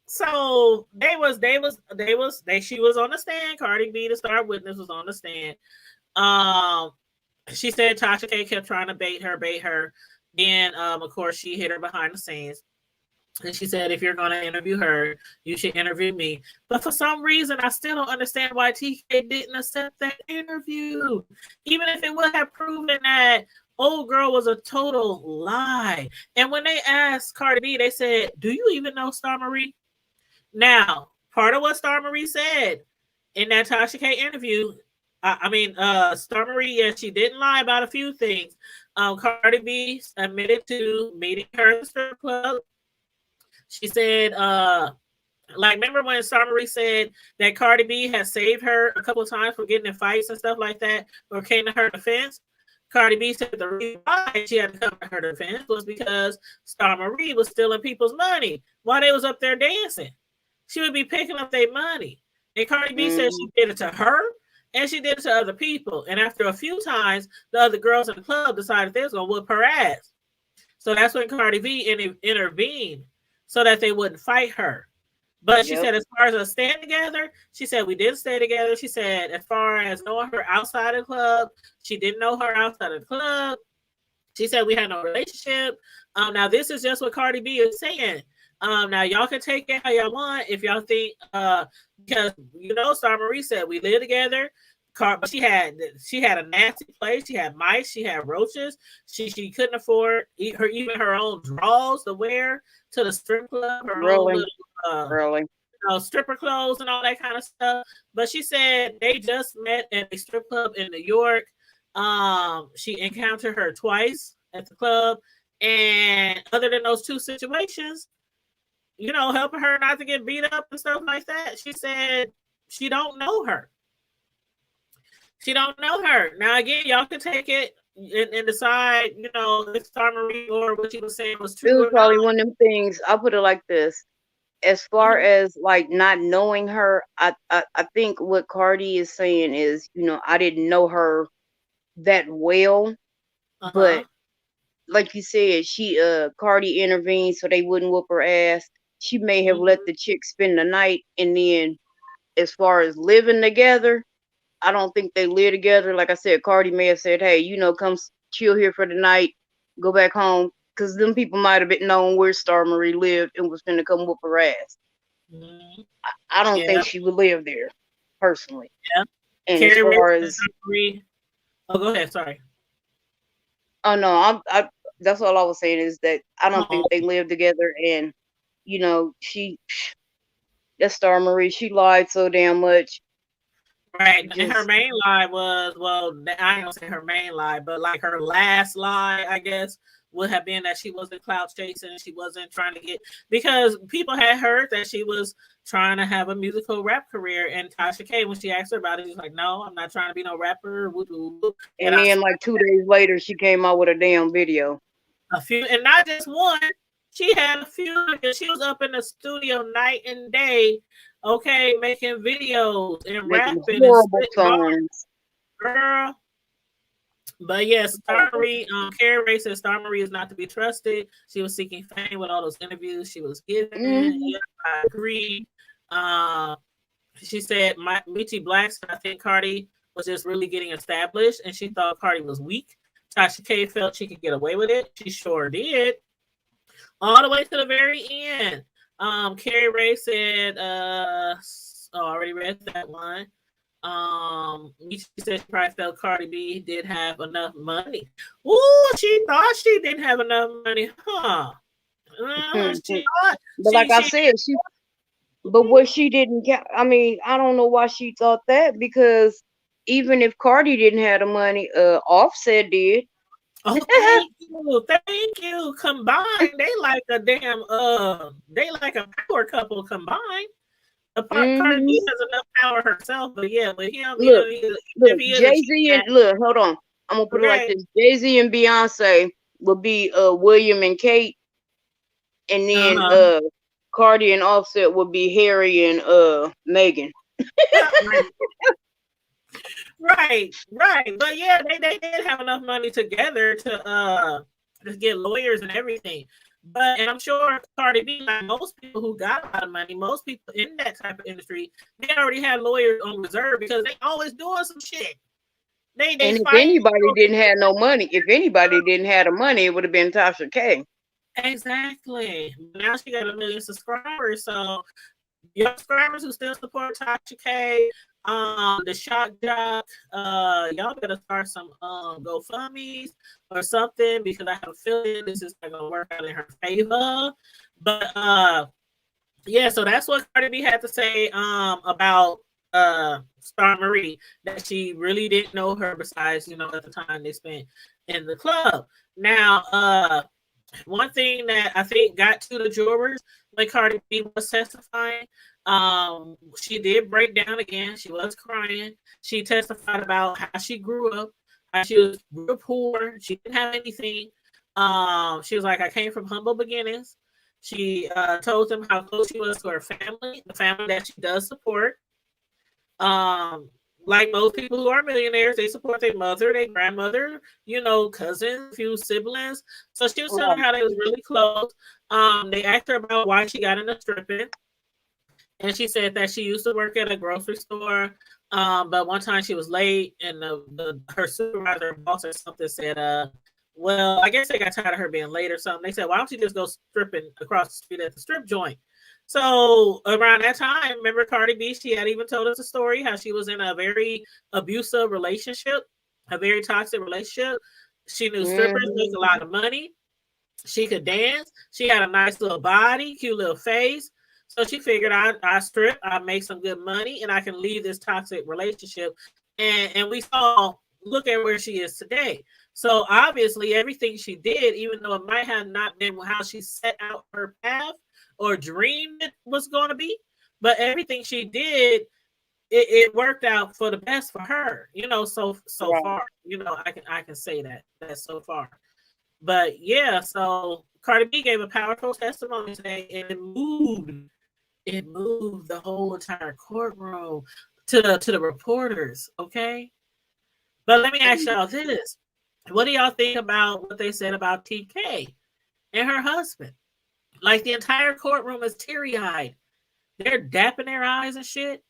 so she was on the stand. Cardi B, the star witness, was on the stand. She said Tasha K kept trying to bait her. Then of course she hit her behind the scenes. And she said, if you're going to interview her, you should interview me. But for some reason, I still don't understand why TK didn't accept that interview. Even if it would have proven that old girl was a total lie. And when they asked Cardi B, they said, do you even know Star Marie? Now, part of what Star Marie said in that Tasha K interview, Star Marie, yes, she didn't lie about a few things. Cardi B admitted to meeting her in the strip club. She said, remember when Star Marie said that Cardi B had saved her a couple of times from getting in fights and stuff like that, or came to her defense? Cardi B said the reason why she had to come to her defense was because Star Marie was stealing people's money while they was up there dancing. She would be picking up their money. And Cardi B said she did it to her and she did it to other people. And after a few times, the other girls in the club decided they was going to whoop her ass. So that's when Cardi B intervened so that they wouldn't fight her. But she said, as far as us staying together, she said we did stay together. She said, as far as knowing her outside of the club, she didn't know her outside of the club. She said we had no relationship. Now, this is just what Cardi B is saying. Now, y'all can take it how y'all want if y'all think, because, Star Marie said we live together. But she had a nasty place. She had mice. She had roaches. She couldn't afford even her own drawers to wear to the strip club. Her own little, stripper clothes and all that kind of stuff. But she said they just met at a strip club in New York. She encountered her twice at the club, and other than those two situations, helping her not to get beat up and stuff like that, she said she don't know her. She don't know her. Now, again, y'all can take it and decide, if Star Marie or what she was saying was true. It was probably one of them things. I'll put it like this. As far as like not knowing her, I think what Cardi is saying is, I didn't know her that well. But like you said, Cardi intervened so they wouldn't whoop her ass. She may have let the chick spend the night, and then as far as living together, I don't think they live together. Like I said, Cardi may have said, hey, come chill here for the night, go back home. Because them people might have been known where Star Marie lived and was finna come whoop her ass. I don't think she would live there, personally. Yeah. And as far as... Oh, go ahead, sorry. Oh, no, that's all I was saying is that I don't think they live together. And, that Star Marie, she lied so damn much. Right, and her main lie was, I ain't gonna say her main lie, but like her last lie, I guess, would have been that she wasn't clout chasing. She wasn't trying to get, because people had heard that she was trying to have a musical rap career. And Tasha K, when she asked her about it, she was like, no, I'm not trying to be no rapper. And then like 2 days later, she came out with a damn video. A few, and not just one. She had a few, because she was up in the studio night and day, making videos and rapping horrible songs. Girl. But yes, Star Marie, Carrie Ray said Star Marie is not to be trusted. She was seeking fame with all those interviews she was giving. Yeah, I agree. She said, Michi Black said, I think Cardi was just really getting established, and she thought Cardi was weak. Tasha K felt she could get away with it. She sure did. All the way to the very end. Carrie Ray said, I already read that one. She said she probably felt Cardi B did have enough money. Ooh, she thought she didn't have enough money, huh? But what she didn't get, I don't know why she thought that, because even if Cardi didn't have the money, Offset did. Oh, thank you. Combined, they like a damn they like a power couple combined. Cardi B has enough power herself, but yeah, with him, look, Jay-Z and hold on, I'm gonna put it like this: Jay-Z and Beyonce would be William and Kate, and then Cardi and Offset would be Harry and Megan. Right, right. But yeah, they did have enough money together to get lawyers and everything. But and I'm sure Cardi B, like most people who got a lot of money, most people in that type of industry, they already had lawyers on reserve because they always doing some shit. They And if fight. anybody didn't have no money, if anybody didn't have the money, it would have been Tasha K. Exactly. Now she got 1 million subscribers. So your subscribers who still support Tasha K, the shock jock, y'all better start some GoFundMe's or something because I have a feeling this is not gonna work out in her favor. But yeah, so that's what Cardi B had to say about Star Marie, that she really didn't know her besides, at the time they spent in the club. Now, one thing that I think got to the jurors when Cardi B was testifying, she did break down again. She was crying. She testified about how she grew up, how she was real poor. She didn't have anything. She was like, I came from humble beginnings. She told them how close she was to her family, the family that she does support. Um, like most people who are millionaires, they support their mother, their grandmother, cousins, few siblings. So she was telling how they was really close. They asked her about why she got into stripping, and she said that she used to work at a grocery store. But one time she was late, and her supervisor, boss, or something said, well, I guess they got tired of her being late or something. They said, why don't you just go stripping across the street at the strip joint? So around that time, remember Cardi B, she had even told us a story how she was in a very abusive relationship, a very toxic relationship. She knew strippers make a lot of money. She could dance. She had a nice little body, cute little face. So she figured I strip, I make some good money, and I can leave this toxic relationship. And we saw, look at where she is today. So obviously everything she did, even though it might have not been how she set out her path or dreamed it was going to be, but everything she did, it worked out for the best for her. So Right. far, I can say that so far. But yeah, so Cardi B gave a powerful testimony today, and it moved the whole entire courtroom to the reporters. Okay, but let me ask y'all this: what do y'all think about what they said about TK and her husband? Like the entire courtroom is teary eyed. They're dapping their eyes and shit.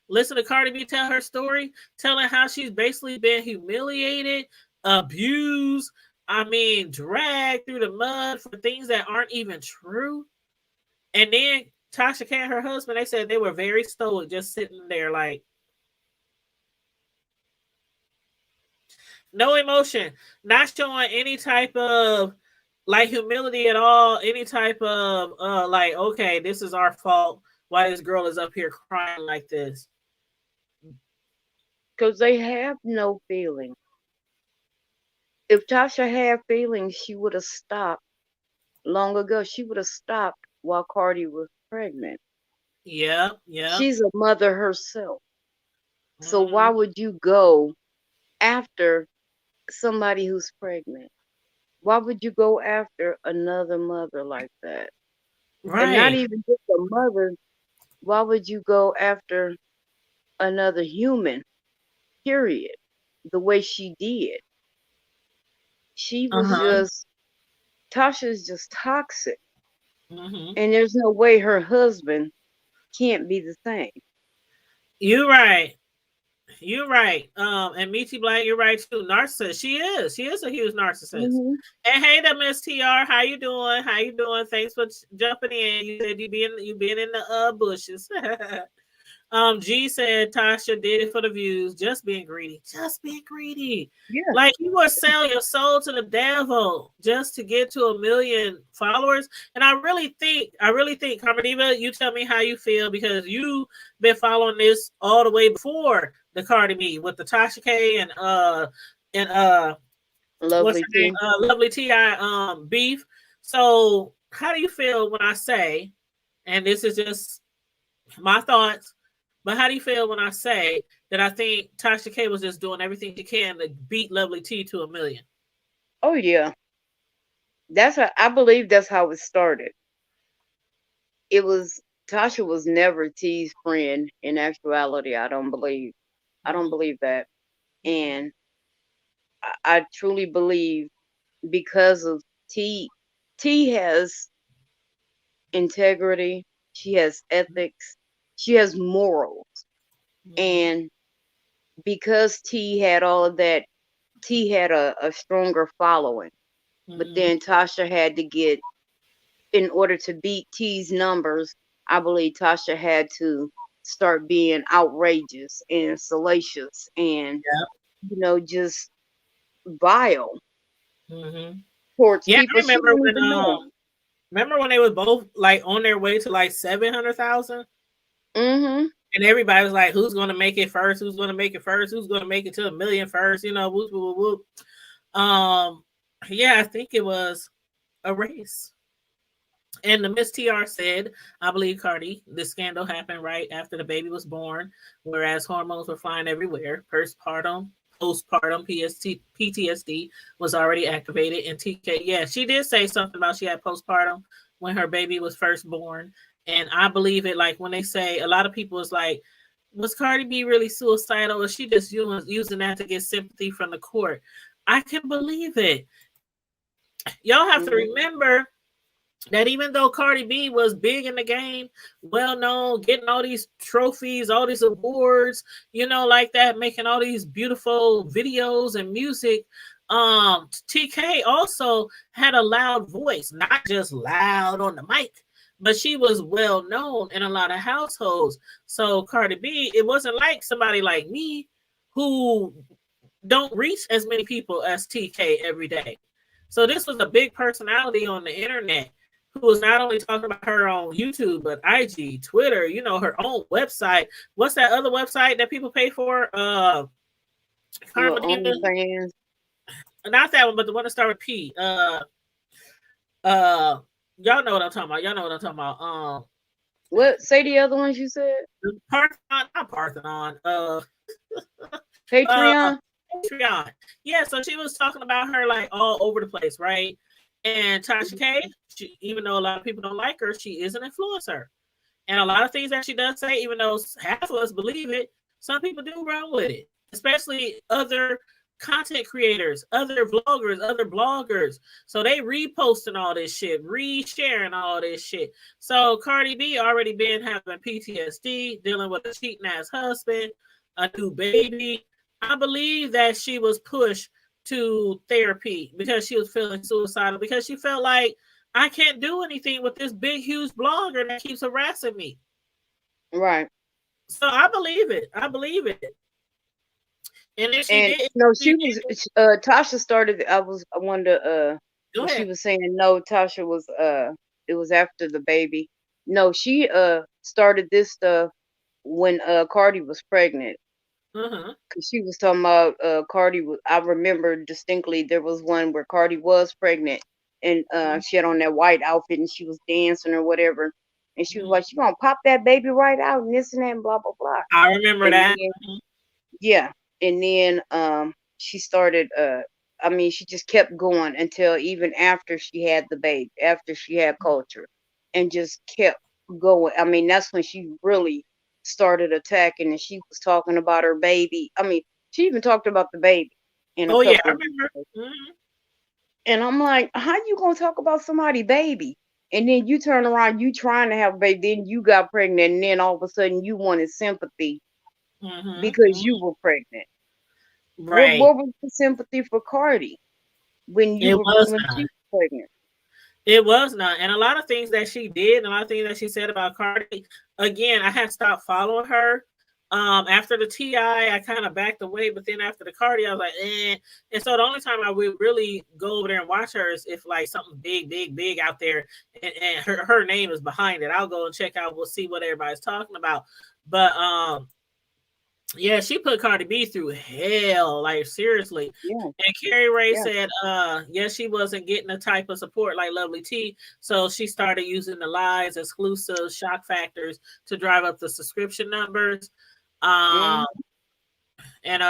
Listen to Cardi B tell her story, telling how she's basically been humiliated, abused, dragged through the mud for things that aren't even true. And then Tasha K and her husband, they said they were very stoic, just sitting there like no emotion, not showing any type of like humility at all, any type of like, okay, this is our fault. Why this girl is up here crying like this? Because they have no feeling. If Tasha had feelings, she would have stopped long ago. She would have stopped while Cardi was pregnant. Yeah. She's a mother herself. So why would you go after somebody who's pregnant? Why would you go after another mother like that? And not Right. even just a mother. Why would you go after another human? Period. The way she did. She was just, Tasha's just toxic. And there's no way her husband can't be the same. You're right. You're right. And Meaty Black, you're right too. Narcissist. She is. She is a huge narcissist. And hey there, Miss TR. How you doing? How you doing? Thanks for jumping in. You said you been in the bushes. G said Tasha did it for the views, just being greedy. Just being greedy. Yeah. Like you were selling your soul to the devil just to get to 1 million followers. And I really think, Carmadiva, you tell me how you feel because you've been following this all the way before the Cardi B with the Tasha K and what's her name? Lovely T.I. Beef. So how do you feel when I say, and this is just my thoughts, but how do you feel when I say that I think Tasha K was just doing everything she can to beat Lovely T to 1 million? Oh yeah. I believe that's how it started. Tasha was never T's friend in actuality. I don't believe that. And I truly believe because of T has integrity, she has ethics, she has morals. And because T had all of that, T had a stronger following. But then Tasha had to get, in order to beat T's numbers, I believe Tasha had to start being outrageous and salacious and, just vile towards Yeah, I people she don't even know. remember when they were both like on their way to like 700,000? Mm-hmm. And everybody was like, who's going to make it first? Who's going to make it first? Who's going to make it to 1 million first? Whoop, whoop, whoop. Yeah, I think it was a race. And the Miss TR said, I believe, Cardi, this scandal happened right after the baby was born, whereas hormones were flying everywhere. Postpartum PTSD was already activated. And TK, yeah, she did say something about she had postpartum when her baby was first born. And I believe it. Like when they say, a lot of people is like, was Cardi B really suicidal, or she just using that to get sympathy from the court? I can believe it. Y'all have to remember that even though Cardi B was big in the game, well known, getting all these trophies, all these awards, like that, making all these beautiful videos and music, TK also had a loud voice, not just loud on the mic, but she was well known in a lot of households. So Cardi B, it wasn't like somebody like me who don't reach as many people as TK every day. So this was a big personality on the internet who was not only talking about her on YouTube, but IG, Twitter, her own website. What's that other website that people pay for? OnlyFans. Not that one, but the one that started with P. Y'all know what I'm talking about. What? Say the other ones you said? Parthenon, not Parthenon. Patreon. Patreon. Yeah, so she was talking about her like all over the place, right? And Tasha K, even though a lot of people don't like her, she is an influencer. And a lot of things that she does say, even though half of us believe it, some people do run with it, especially other content creators, other vloggers, other bloggers. So they reposting all this shit, resharing all this shit. So Cardi B already been having PTSD, dealing with a cheating ass husband, a new baby. I believe that she was pushed to therapy because she was feeling suicidal, because she felt like, I can't do anything with this big, huge blogger that keeps harassing me. Right. So I believe it. And then she did. No, she was. Tasha started. I wanted to. She was saying no. Tasha was. It was after the baby. No, she started this stuff when Cardi was pregnant. Cause she was talking about Cardi. I remember distinctly there was one where Cardi was pregnant, and she had on that white outfit and she was dancing or whatever, and she was like, "She gonna pop that baby right out and this and that and blah blah blah." I remember that. Yeah, and then she started. She just kept going until even after she had the baby, after she had Culture, and just kept going. I mean, that's when she really started attacking, and she was talking about her baby. I mean, she even talked about the baby in a couple. Yeah, I remember. And I'm like, how you gonna talk about somebody's baby? And then you turn around, you trying to have a baby, then you got pregnant, and then all of a sudden you wanted sympathy because you were pregnant. Right. What was the sympathy for Cardi when she was pregnant? It was not. And a lot of things that she did, and a lot of things that she said about Cardi, again, I had stopped following her. After the TI, I kind of backed away, but then after the Cardi, I was like, eh. And so the only time I would really go over there and watch her is if like something big out there, and her name is behind it. I'll go and check out. We'll see what everybody's talking about. But yeah, she put Cardi B through hell, like seriously. Yeah. And Carrie Ray said, she wasn't getting the type of support like Lovely T, so she started using the lies, exclusive shock factors to drive up the subscription numbers. And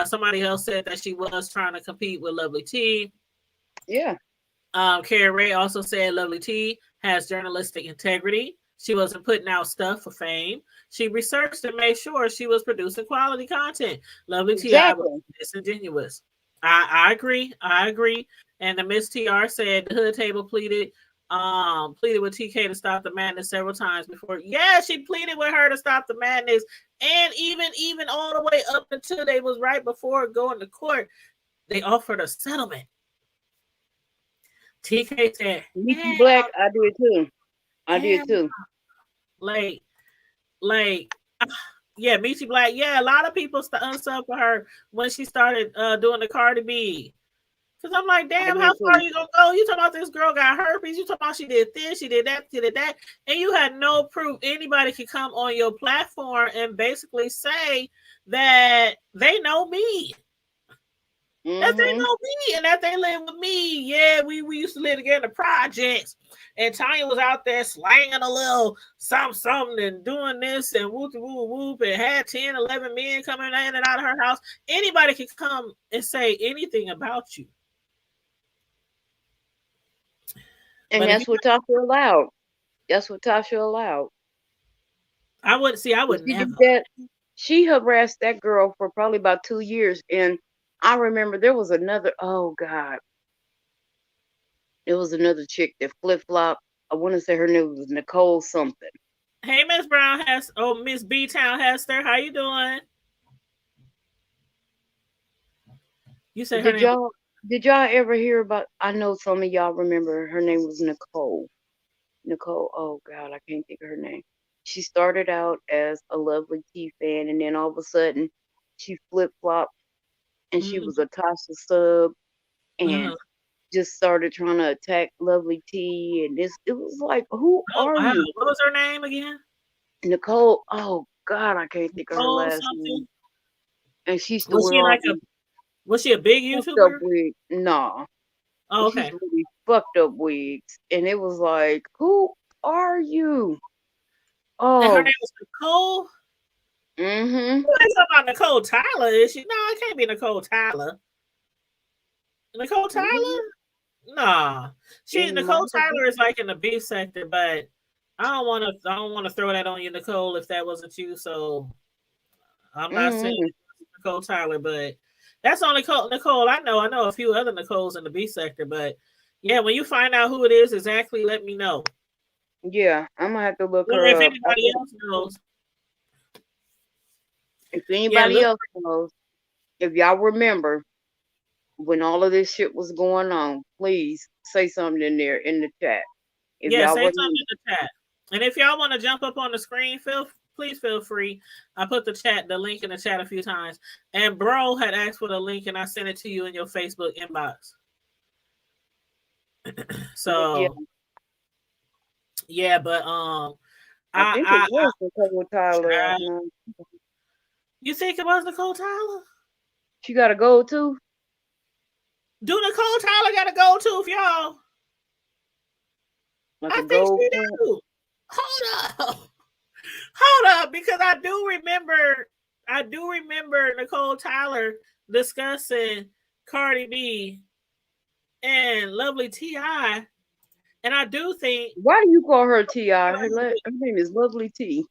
somebody else said that she was trying to compete with Lovely T. Yeah. Carrie Ray also said Lovely T has journalistic integrity. She wasn't putting out stuff for fame. She researched and made sure she was producing quality content. Lovely T.I. was Exactly. disingenuous. I agree. I agree. And the Miss TR said the hood table pleaded with TK to stop the madness several times before. Yeah, she pleaded with her to stop the madness. And even all the way up until they was right before going to court, they offered a settlement. TK said, Leafy "Hell, Black, I did too. I hell, did too. like, yeah, Meechy Black. Yeah, a lot of people unsub for her when she started doing the Cardi B. Because I'm like, I damn, how did far too. are you going to go? You talking about this girl got herpes. You talking about she did this, she did that, she did that. And you had no proof. Anybody could come on your platform and basically say that they know me. That they know me and that they live with me. Yeah, we used to live together in the projects. And Tanya was out there slanging a little something and doing this and whoop whoop whoop and had 10, 11 men coming in and out of her house. Anybody could come and say anything about you. And But if you, that's what Tasha allowed. That's what Tasha allowed. I would She never. did that. She harassed that girl for probably about 2 years. And I remember there was another, oh God, there was another chick that flip flopped. I want to say her name was Nicole something. Hey, Miss Brown Miss B Town Hester, how you doing? You said her Did name. y'all ever hear about? I know some of y'all remember her name was Nicole. Nicole. Oh God, I can't think of her name. She started out as a Lovely T fan, and then all of a sudden, she flip flopped, and she was a Tasha sub, and Uh-huh. just started trying to attack Lovely T. And it was like, who Oh are wow, you, what was her name again? Nicole? Oh God, I can't think of her Oh, last name. something. And she used to Was wear she all like these a big fucked up YouTuber? wigs. Nah, Oh, she's okay. really fucked up wigs, and it was like, who are you? And her Oh, name was Nicole. mm-hmm. Who is talking about Nicole Tyler? Is she? No, it can't be Nicole Tyler. Nicole Tyler? Nah. It Nicole might have Tyler is been. like in the beef sector, but I don't wanna throw that on you, Nicole, if that wasn't you. So I'm not saying Mm-hmm. Nicole Tyler, but that's only Nicole I know. I know a few other Nicoles in the beef sector, but yeah, when you find out who it is exactly, let me know. Yeah, I'm gonna have to look Or if her up. anybody else knows. If Yeah, anybody look. else knows, if y'all remember when all of this shit was going on, please say something in there in the chat. If Yeah, y'all say something remember. in the chat. And if y'all want to jump up on the screen, please feel free. I put the link in the chat a few times. And bro had asked for the link, and I sent it to you in your Facebook inbox. But yeah, So yeah, but I think it was Nicole Tyler. I No, you think it was Nicole Tyler? she got to go too. Do Nicole Tyler got to go too, if y'all? Like a I think gold she print. do. Hold up. Hold up, because I do remember Nicole Tyler discussing Cardi B and Lovely T.I. And I do think Why do you call her T.I.? Her name is Lovely T.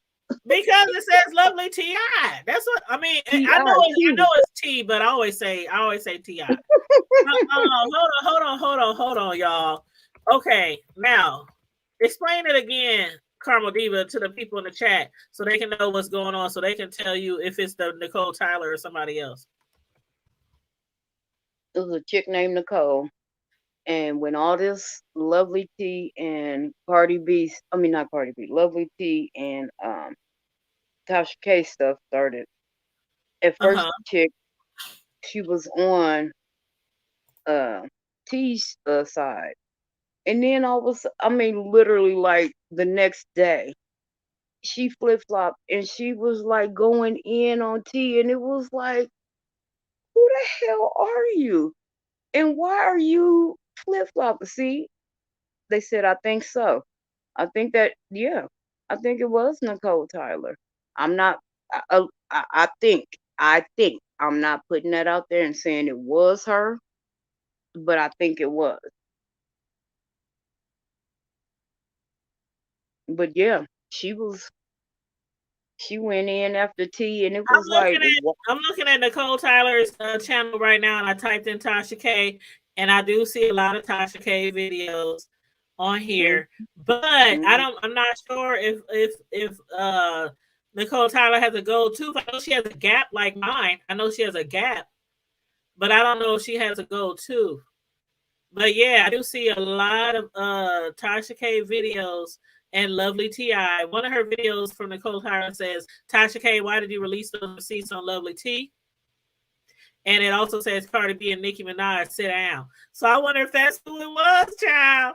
because it says Lovely T.I. That's what I mean. I know T.I.T. it's T, but I always say T.I. Hold on, y'all. Okay, now explain it again, Carmel Diva, to the people in the chat so they can know what's going on, so they can tell you if it's the Nicole Tyler or somebody else. It was a chick named Nicole. And when all this Lovely T and Cardi B, I mean not Cardi B, Lovely T and Tasha K stuff started. At first, Uh-huh. chick, she was on T's side, and then I mean, literally like the next day, she flip flopped and she was like going in on T, and it was like, who the hell are you? And why are you flip flopping? See, they said, I think so. I think that, yeah, I think it was Nicole Tyler. I'm not, I think, I'm not putting that out there and saying it was her, but I think it was. But yeah, she went in after T, and it was like, I'm looking at Nicole Tyler's channel right now, and I typed in Tasha K, and I do see a lot of Tasha K videos on here, but I'm not sure if Nicole Tyler has a go-to. I know she has a gap like mine. I know she has a gap, but I don't know if she has a go-to. But yeah, I do see a lot of Tasha K videos and Lovely T.I. One of her videos from Nicole Tyler says, Tasha K, why did you release those receipts on Lovely T? And it also says Cardi B and Nicki Minaj, sit down. So I wonder if that's who it was, child.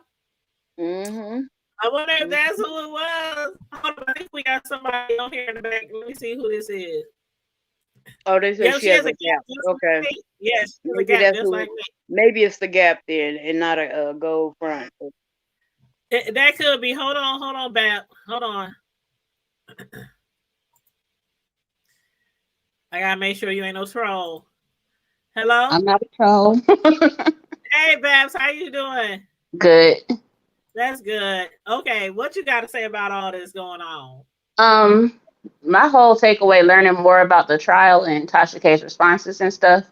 I wonder if that's who it was. Hold on, I think we got somebody on here in the back. Let me see who this is. Oh, they said she has a gap. Okay. Like yes, a gap just like me. Maybe it's the gap then, and not a gold front. That could be. Hold on, Bap. Hold on. I gotta make sure you ain't no troll. Hello? I'm not a troll. Hey, Babs, how you doing? Good. That's good. Okay, what you got to say about all this going on? My whole takeaway, learning more about the trial and Tasha K's responses and stuff,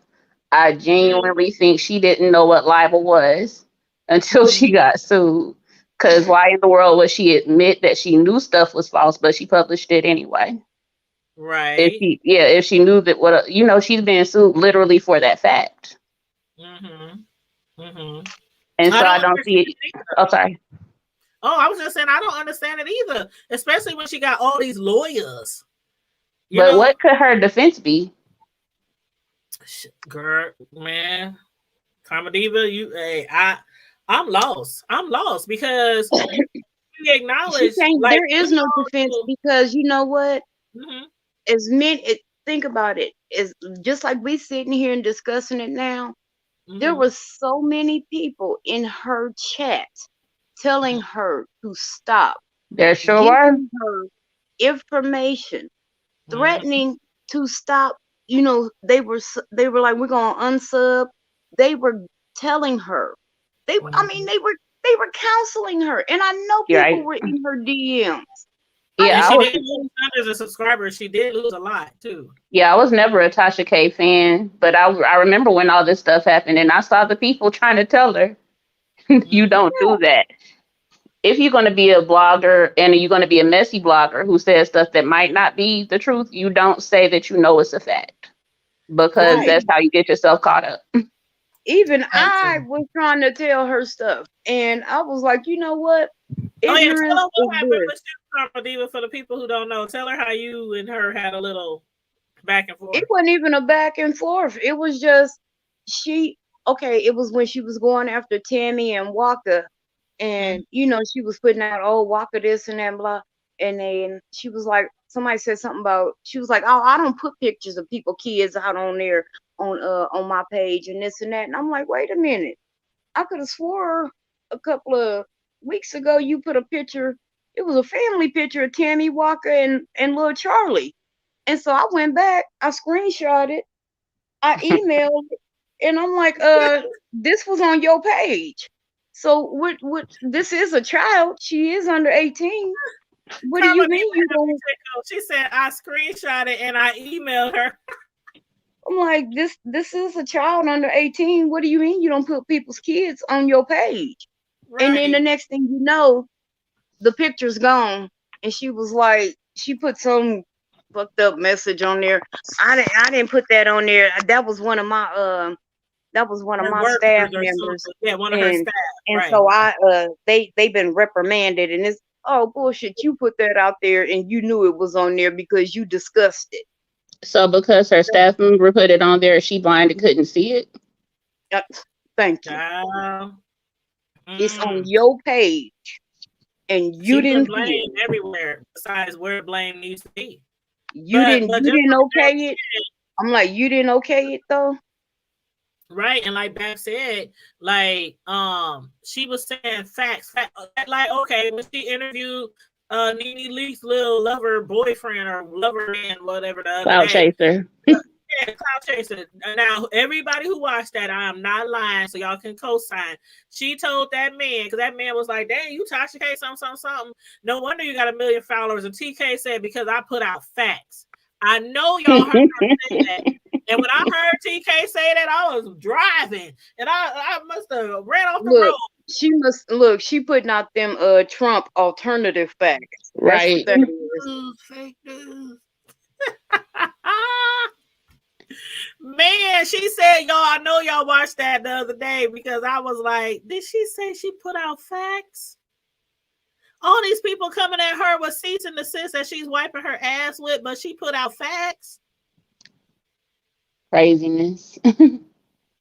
I genuinely think she didn't know what libel was until she got sued. Because why in the world would she admit that she knew stuff was false, but she published it anyway? Right. If she knew that she's being sued literally for that fact. And so I don't see it. Oh, sorry. Oh, I was just saying I don't understand it either, especially when she got all these lawyers. But what could her defense be? Girl, man, Karma Diva, I'm lost. I'm lost because you acknowledge there is no defense because you know what? As men, think about it. It's just like we sitting here and discussing it now. There were so many people in her chat telling her to stop. There sure were. Her information, threatening to stop. You know, they were like, we're gonna unsub. They were telling her. They were counseling her, and I know people were in her DMs. Yeah, she did lose hundreds of subscribers. She did lose a lot too. Yeah, I was never a Tasha K fan, but I remember when all this stuff happened, and I saw the people trying to tell her, "You don't do that." If you're going to be a blogger and you're going to be a messy blogger who says stuff that might not be the truth, you don't say that you know it's a fact, because that's how you get yourself caught up. Even I was trying to tell her stuff, and I was like, you know what? Tell her what happened with you, Diva, for the people who don't know. Tell her how you and her had a little back and forth. It wasn't even a back and forth. It was just it was when she was going after Tammy and Walker, and she was putting out, Walker this and that, blah. And then she was like, somebody said something about, she was like, oh, I don't put pictures of kids out on there on my page and this and that. And I'm like, wait a minute. I could have swore a couple of weeks ago you put a picture. It was a family picture of Tammy Walker and little Charlie. And so I went back, I screenshot it, I emailed it, and I'm like, this was on your page. So what this is a child. She is under 18. What do you mean you don't? She said I screenshot it and I emailed her. I'm like, this is a child under 18. What do you mean you don't put people's kids on your page? Right. And then the next thing you know, the picture's gone. And she was like, she put some fucked up message on there. I didn't put that on there. That was one of my staff members. Yeah, one of her staff. And so they've been reprimanded, and it's bullshit. You put that out there and you knew it was on there because you discussed it. So because her staff member put it on there, she blind and couldn't see it? Thank you. It's on your page, and you didn't blame everywhere besides where blame needs to be. You didn't okay it. I'm like, you didn't okay it though. Right, and like Bab said, like she was saying facts. Like, okay, when she interviewed Nene Leak's little lover boyfriend or lover man, whatever the other Cloud chaser. Yeah, Yeah, Cloud Chaser. Now, everybody who watched that, I am not lying, so y'all can co-sign. She told that man, because that man was like, dang, you Tasha K, something. No wonder you got 1 million followers. And TK said, because I put out facts. I know y'all heard her say that. And when I heard TK say that, I was driving. And I must have ran off the road. She putting out them Trump alternative facts. Right. That's what that is. Fake news. Man, she said, y'all, I know y'all watched that the other day because I was like, did she say she put out facts? All these people coming at her with cease and desist that she's wiping her ass with, but she put out facts. Craziness.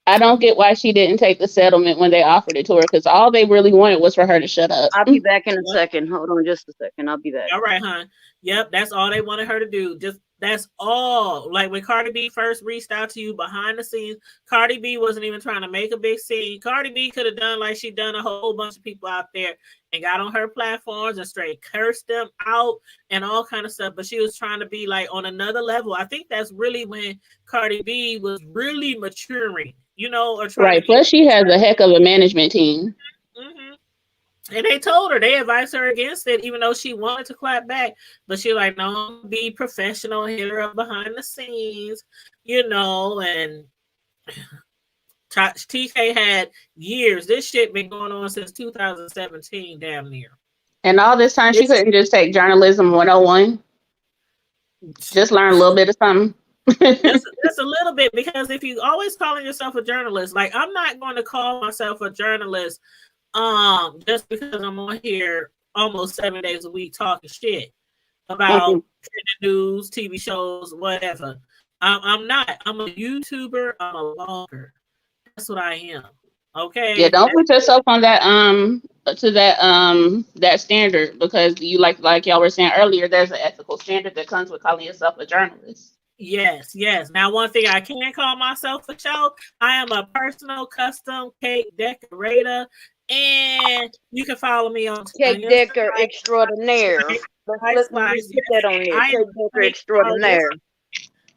I don't get why she didn't take the settlement when they offered it to her, because all they really wanted was for her to shut up. I'll be back in a second. Hold on just a second. I'll be back. All right, hon. Yep, that's all they wanted her to do. Just that's all. Like when Cardi B first reached out to you behind the scenes, Cardi B wasn't even trying to make a big scene. Cardi B could have done like she done a whole bunch of people out there and got on her platforms and straight cursed them out and all kind of stuff. But she was trying to be like on another level. I think that's really when Cardi B was really maturing, you know, or trying Right. to Plus, she has a heck of a management team. Mm-hmm. And they told her, they advised her against it, even though she wanted to clap back. But she like, no, be professional, hit her up behind the scenes, you know. And TK had years. This shit been going on since 2017, damn near. And all this time, she couldn't just take journalism 101. Just learn a little bit of something. Just a little bit, because if you always calling yourself a journalist, like I'm not going to call myself a journalist just because I'm on here almost 7 days a week talking shit about news, TV shows, whatever. I'm not. I'm a YouTuber. I'm a blogger. That's what I am. Okay. Yeah, don't put yourself on that to that standard, because you like y'all were saying earlier, there's an ethical standard that comes with calling yourself a journalist. Yes. Now, one thing I can call myself a show, I am a personal custom cake decorator, and you can follow me on Cake Decker Extraordinaire. Let's put that on there. Cake Decker Extraordinaire.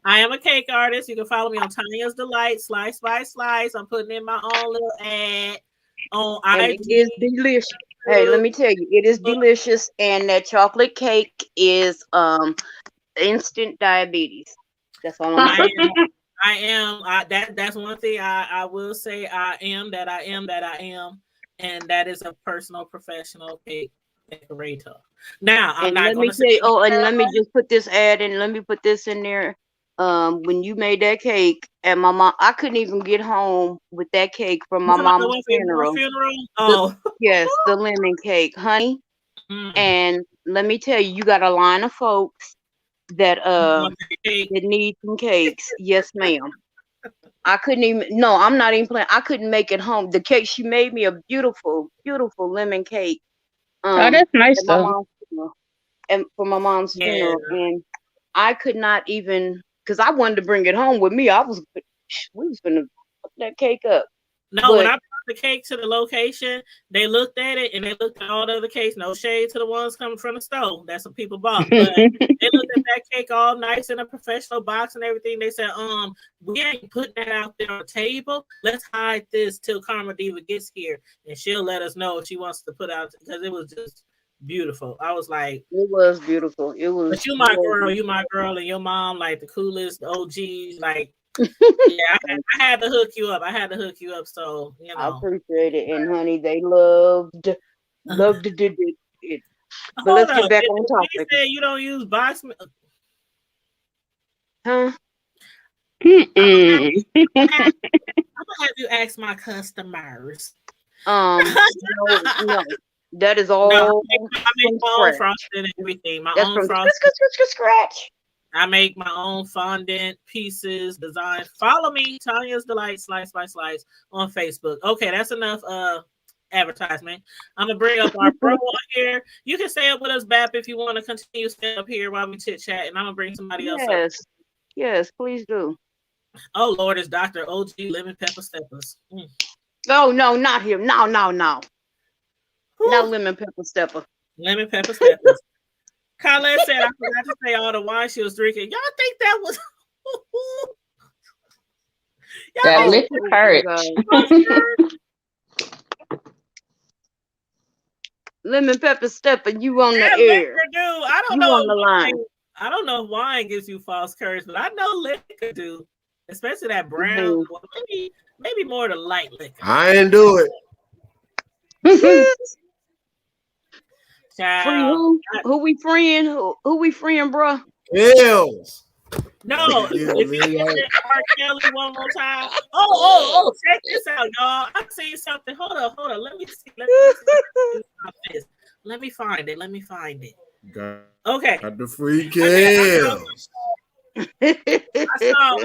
I am a cake artist. You can follow me on Tanya's Delight, Slice by Slice. I'm putting in my own little ad on IG. It is delicious. Hey, let me tell you, it is delicious, and that chocolate cake is instant diabetes. That's all I'm saying. I am. That's one thing I will say. I am, and that is a personal professional cake decorator. Now, I'm not going to say. And let me just put this ad in. Let me put this in there. When you made that cake, and my mom, I couldn't even get home with that cake from my mom's funeral. Oh, yes, the lemon cake, honey. And let me tell you, you got a line of folks that need some cakes. Yes, ma'am. I couldn't even. No, I'm not even playing. I couldn't make it home. The cake, she made me a beautiful, beautiful lemon cake. Oh, that's nice though. And for my mom's funeral, and I could not even, because I wanted to bring it home with me. We was gonna put that cake up. No, when I brought the cake to the location, they looked at it and they looked at all the other cakes. No shade to the ones coming from the store. That's what people bought. But they looked at that cake all nice in a professional box and everything. They said, we ain't putting that out there on the table. Let's hide this till Karma Diva gets here, and she'll let us know if she wants to put out, because it was just beautiful. I was like, it was beautiful. It was. But you my girl, and your mom like the coolest OGs, like. Yeah, I had to hook you up. So you know, I appreciate it, and honey, they loved it. But let's get back on topic. You said you don't use box milk, huh? I'm gonna have you ask my customers. No, that is all. No, I make my own frosting and everything. My own frosting. Scratch. I make my own fondant pieces, design. Follow me, Tanya's Delight, Slice by Slice on Facebook. Okay, that's enough advertisement. I'm gonna bring up our pro on here. You can stay up with us, BAP, if you want to continue staying up here while we chit chat, and I'm gonna bring somebody else up. Yes, please do. Oh Lord, it's Dr. OG Lemon Pepper Steppers. Oh no, not him. No. Not Lemon Pepper Stepper. Lemon Pepper Steppers. Colette said, I forgot to say all the wine she was drinking. Y'all think that was That Oh, liquor courage. Lemon pepper stepper, you on the That air. liquor do. I don't You know on if the line. wine. I don't know if wine gives you false courage, but I know liquor do. Especially that brown. Mhm. Well, maybe more the light liquor. I ain't do it. Free Child. who? Who we freeing? Who we freeing, bro? Hells. No, Yeah, if you mention R. Kelly one more time. Oh, check this out, y'all. I seen something. Hold on. Let me see. Let me find it. Okay. Got the free Okay, kills. I saw.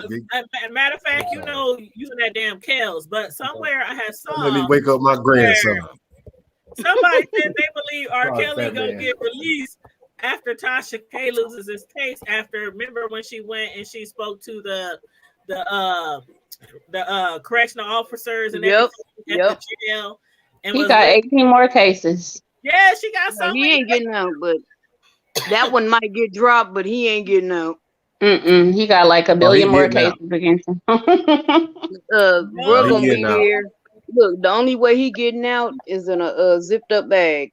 Matter of fact, using that damn Kels, but somewhere I had Let me saw wake up my grandson. somebody said they believe R. Sorry, Kelly fat gonna man. get released after Tasha K loses his case. After, remember when she went and she spoke to the correctional officers and Yep. everything at the jail, and He was got 18 more cases. yeah, she got so He many. ain't getting out, but that one might get dropped, but he ain't getting out. He got like a Oh, he billion more getting out. cases against him. Bro he gonna be getting out. there. Look, the only way he getting out is in a zipped up bag.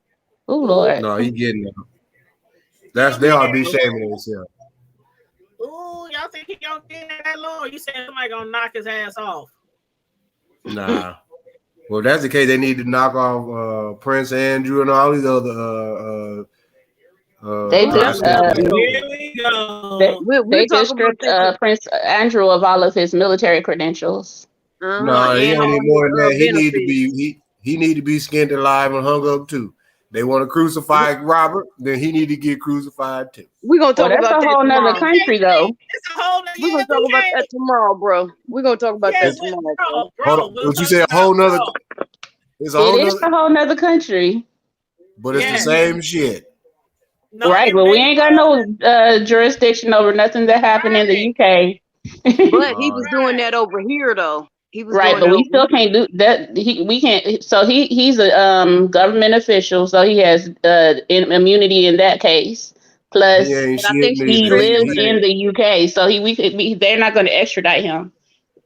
Oh Lord. No, he getting out. They ought to be shaming themselves. Ooh, y'all think he gonna get that long? You said somebody gonna knock his ass off? Nah. Well, if that's the case, they need to knock off Prince Andrew and all these other They high just steppers. Here we go. they We'll talk just about stripped that. Prince Andrew of all of his military credentials. No, he And don't all need more than that. his He need to benefits. be he need to be skinned alive and hung up too. They want to crucify Robert, then he need to get crucified too. We're gonna Well, talk that's about a that whole nother tomorrow. country though. It's a whole We're gonna talk about that tomorrow, bro. We're gonna talk about that tomorrow, bro. Hold on. We'll What you talk say? A about whole nother. It's a whole It is nother. a whole nother country. But it's the same shit. No, Right, but we ain't got no jurisdiction over nothing that happened in the UK. But he was doing that over here, though. He was Right, doing but it we over still here. can't do that. We can't. So he's a government official, so he has immunity in that case. Plus, He ain't But I shit think she's neither. he straight lives for in that. the UK, so they're not going to extradite him.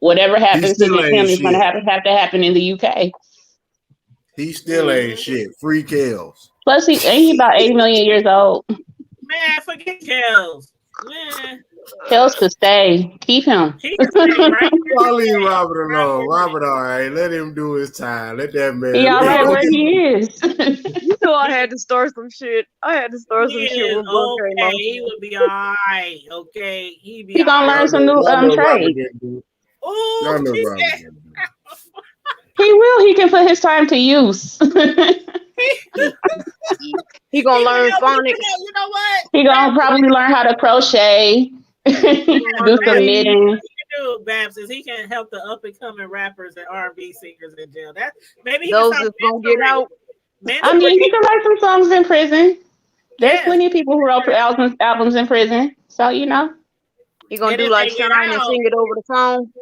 Whatever He happens to still ain't him is going to shit. have to happen in the UK. He still ain't shit. Free kills. Plus, he about 80 million years old. Man, forget Kels. Man, Kels could stay. Keep him. he can stay right I'll leave Robert where I'm alone. working. Robert, all right. Let him do his time. Let that He man all live. right Go where get. he is. You know I had to start some shit. I had to start He some shit is when bro came okay. on. He would be all right. Okay, he be He all gonna right. learn some new Y'all know Robert trades. didn't do it. Ooh, Y'all know she Robert said. didn't do it. He will. He can put his time to use. He gonna He learn will, but phonics. you know what? He gonna probably learn how to crochet, He gonna learn do to some read. knitting. He can do, Babs, is he can help the up and coming rappers and R&B singers in jail. That maybe he can Those start that's gonna get mentoring. out. I mean, he can write some songs in prison. There's Yes, plenty of people who wrote albums in prison. So, you know. He gonna and do if like they get Shine and out, sing it over the phone.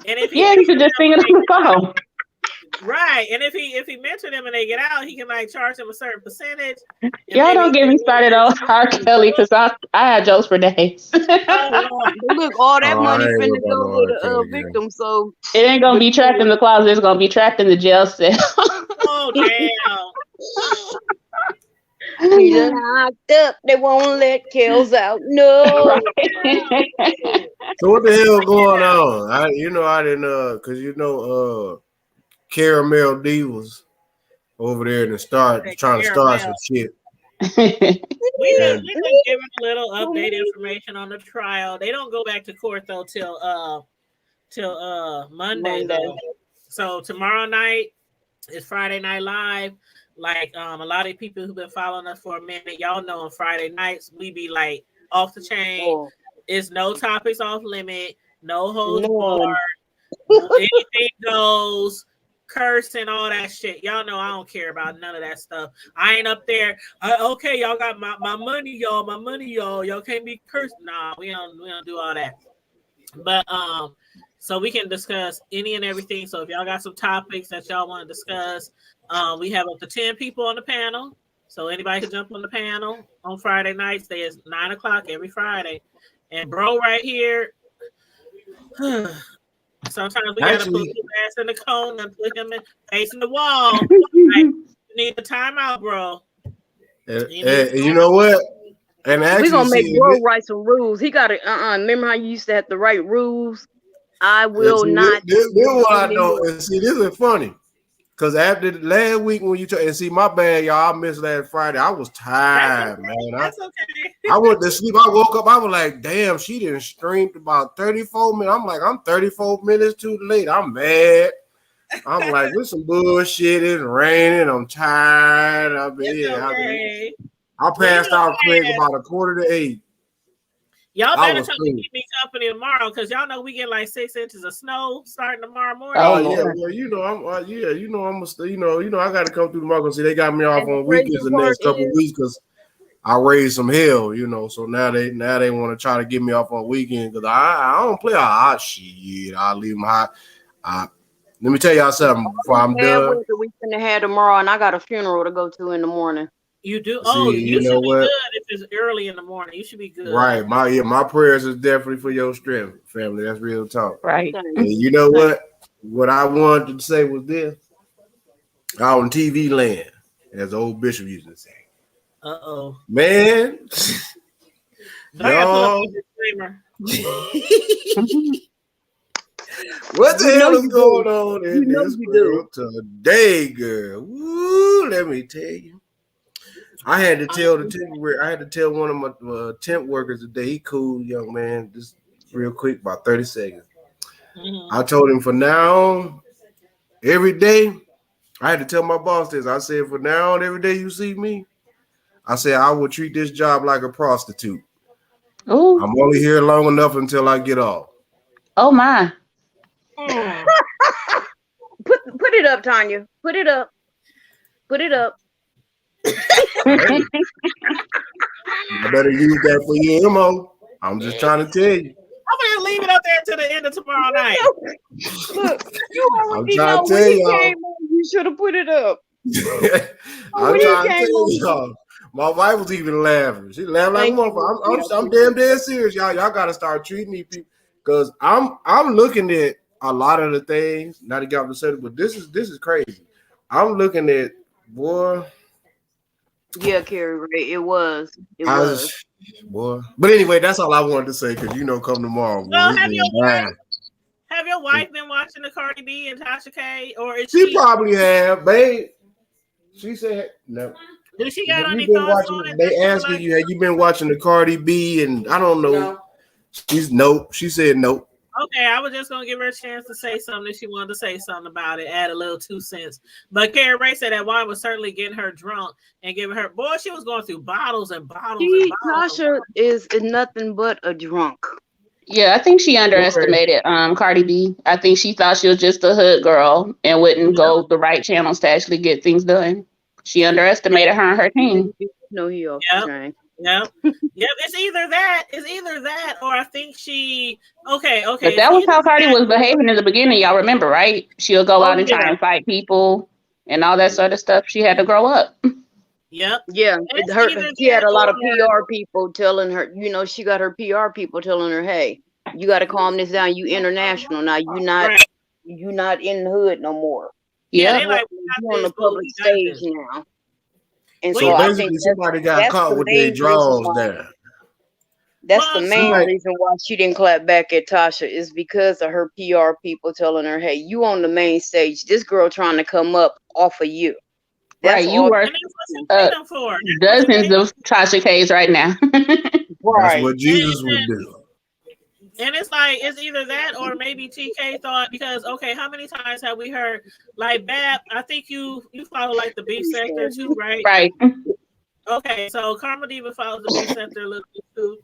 and if he Yeah, he could mentor just them sing it when they on the get out, phone. right? And if he mentor them and they get out, he can like charge them a certain percentage. And Y'all maybe don't get me started on R. Kelly because I had jokes for days. oh Lord, But look, all that Oh, I money ain't worried finna about go no to R. the Kelly game. victim. So It ain't gonna the be trapped in the closet. It's gonna be trapped in the jail cell. oh damn. he locked up. They won't let Kels out. No. Right. So what the hell going on? I didn't Caramel D was over there in the start trying to start some Caramel. shit. We And been giving a little update information on the trial. They don't go back to court though till Monday Monday. though. So tomorrow night is Friday Night Live. Like a lot of people who've been following us for a minute, y'all know on Friday nights we be like off the chain. Oh, It's no topics off limit, no holds barred, none. anything goes, curse and all that shit. Y'all know I don't care about none of that stuff. I ain't up there. Okay, y'all got my money, y'all. My money, y'all. Y'all can't be cursed. Nah, we don't do all that. But so we can discuss any and everything. So if y'all got some topics that y'all want to discuss, we have up to 10 people on the panel. So anybody can jump on the panel on Friday nights. There's 9:00 every Friday. And bro right here, Sometimes we gotta put Actually, his ass in the cone and put him in facing the wall. Like, you need a timeout, bro. you know what? And actually, We're gonna make see, bro write some rules. He gotta remember how you used to have to write rules? I will not this what I anymore. don't. And see, this is funny. Cause after last week when you and see my bad, y'all, I missed last Friday. I was tired, man. That's okay. I went to sleep. I woke up. I was like, damn, she didn't stream about 34 minutes. I'm like, I'm 34 minutes too late. I'm mad. I'm like, this some bullshit. It's raining. I'm tired. I passed out quick about 7:45. Y'all better come and keep me company tomorrow, because y'all know we get like 6 inches of snow starting tomorrow morning. Oh yeah, well I got to come through tomorrow because see they got me off on weekends the next couple of weeks because I raised some hell, So now they want to try to get me off on weekend because I don't play a hot shit. I leave my hot. Let me tell y'all something before I'm done. We finna have tomorrow, and I got a funeral to go to in the morning. You do? Oh, you should be good if it's early in the morning. You should be good. Right. My prayers is definitely for your strength, family. That's real talk. Right. And you know what? What I wanted to say was this. Out in TV land, as the old Bishop used to say. Uh-oh. Man. Y'all. What the hell is going on in this world today, girl? Woo, let me tell you. I had to tell one of my temp workers today. He cool, young man. Just real quick, about 30 seconds. Mm-hmm. I told him for now, every day, I had to tell my boss this. I said, for now on, every day you see me, I said, I will treat this job like a prostitute. Oh, I'm only here long enough until I get off. Oh, my. Put it up, Tanya. Put it up. Put it up. I better use that for your MO. I'm just trying to tell you. I'm gonna leave it up there until the end of tomorrow night. Look, you already know when you came on, you should have put it up. I'm trying to tell y'all. My wife was even laughing. She laughed like a motherfucker. I'm damn dead serious, y'all. Y'all gotta start treating these people because I'm looking at a lot of the things. Not to get off the subject, but this is crazy. I'm looking at boy. Yeah, Carrie Ray, it was. Boy. But anyway, that's all I wanted to say because come tomorrow. Well, have your wife been watching the Cardi B and Tasha K, or is she probably have, babe? She said no. Did she got any thoughts on it? They asking you, have you been watching the Cardi B? And I don't know. No. She said nope. Okay, I was just gonna give her a chance to say something if she wanted to say something about it, add a little 2 cents. But Carrie Ray said that wine was certainly getting her drunk and giving her she was going through bottles and bottles and bottles. Tasha is nothing but a drunk. Yeah, I think she underestimated Cardi B. I think she thought she was just a hood girl and wouldn't go the right channels to actually get things done. She underestimated her and her team. No, he off train. Yep. It's either that, or I think she. Okay. But that was how Cardi was behaving in the beginning. Y'all remember, right? She'll go out and try and fight people and all that sort of stuff. She had to grow up. Yep. Yeah. She had a lot of PR people telling her. She got her PR people telling her, "Hey, you got to calm this down. You international now. You not in the hood no more. Yeah, you're on the public stage now." And so I think somebody got caught with their drawers down. That's the main reason why she didn't clap back at Tasha is because of her PR people telling her, "Hey, you on the main stage. This girl trying to come up off of you." That's right, you work dozens of Tasha K's right now. That's what Jesus would do. And it's like, it's either that or maybe TK thought, because, okay, how many times have we heard, like, Bab, I think you follow, like, the beef sector, too, right? Right. Okay, so Karma Diva follows the beef sector a little bit, too.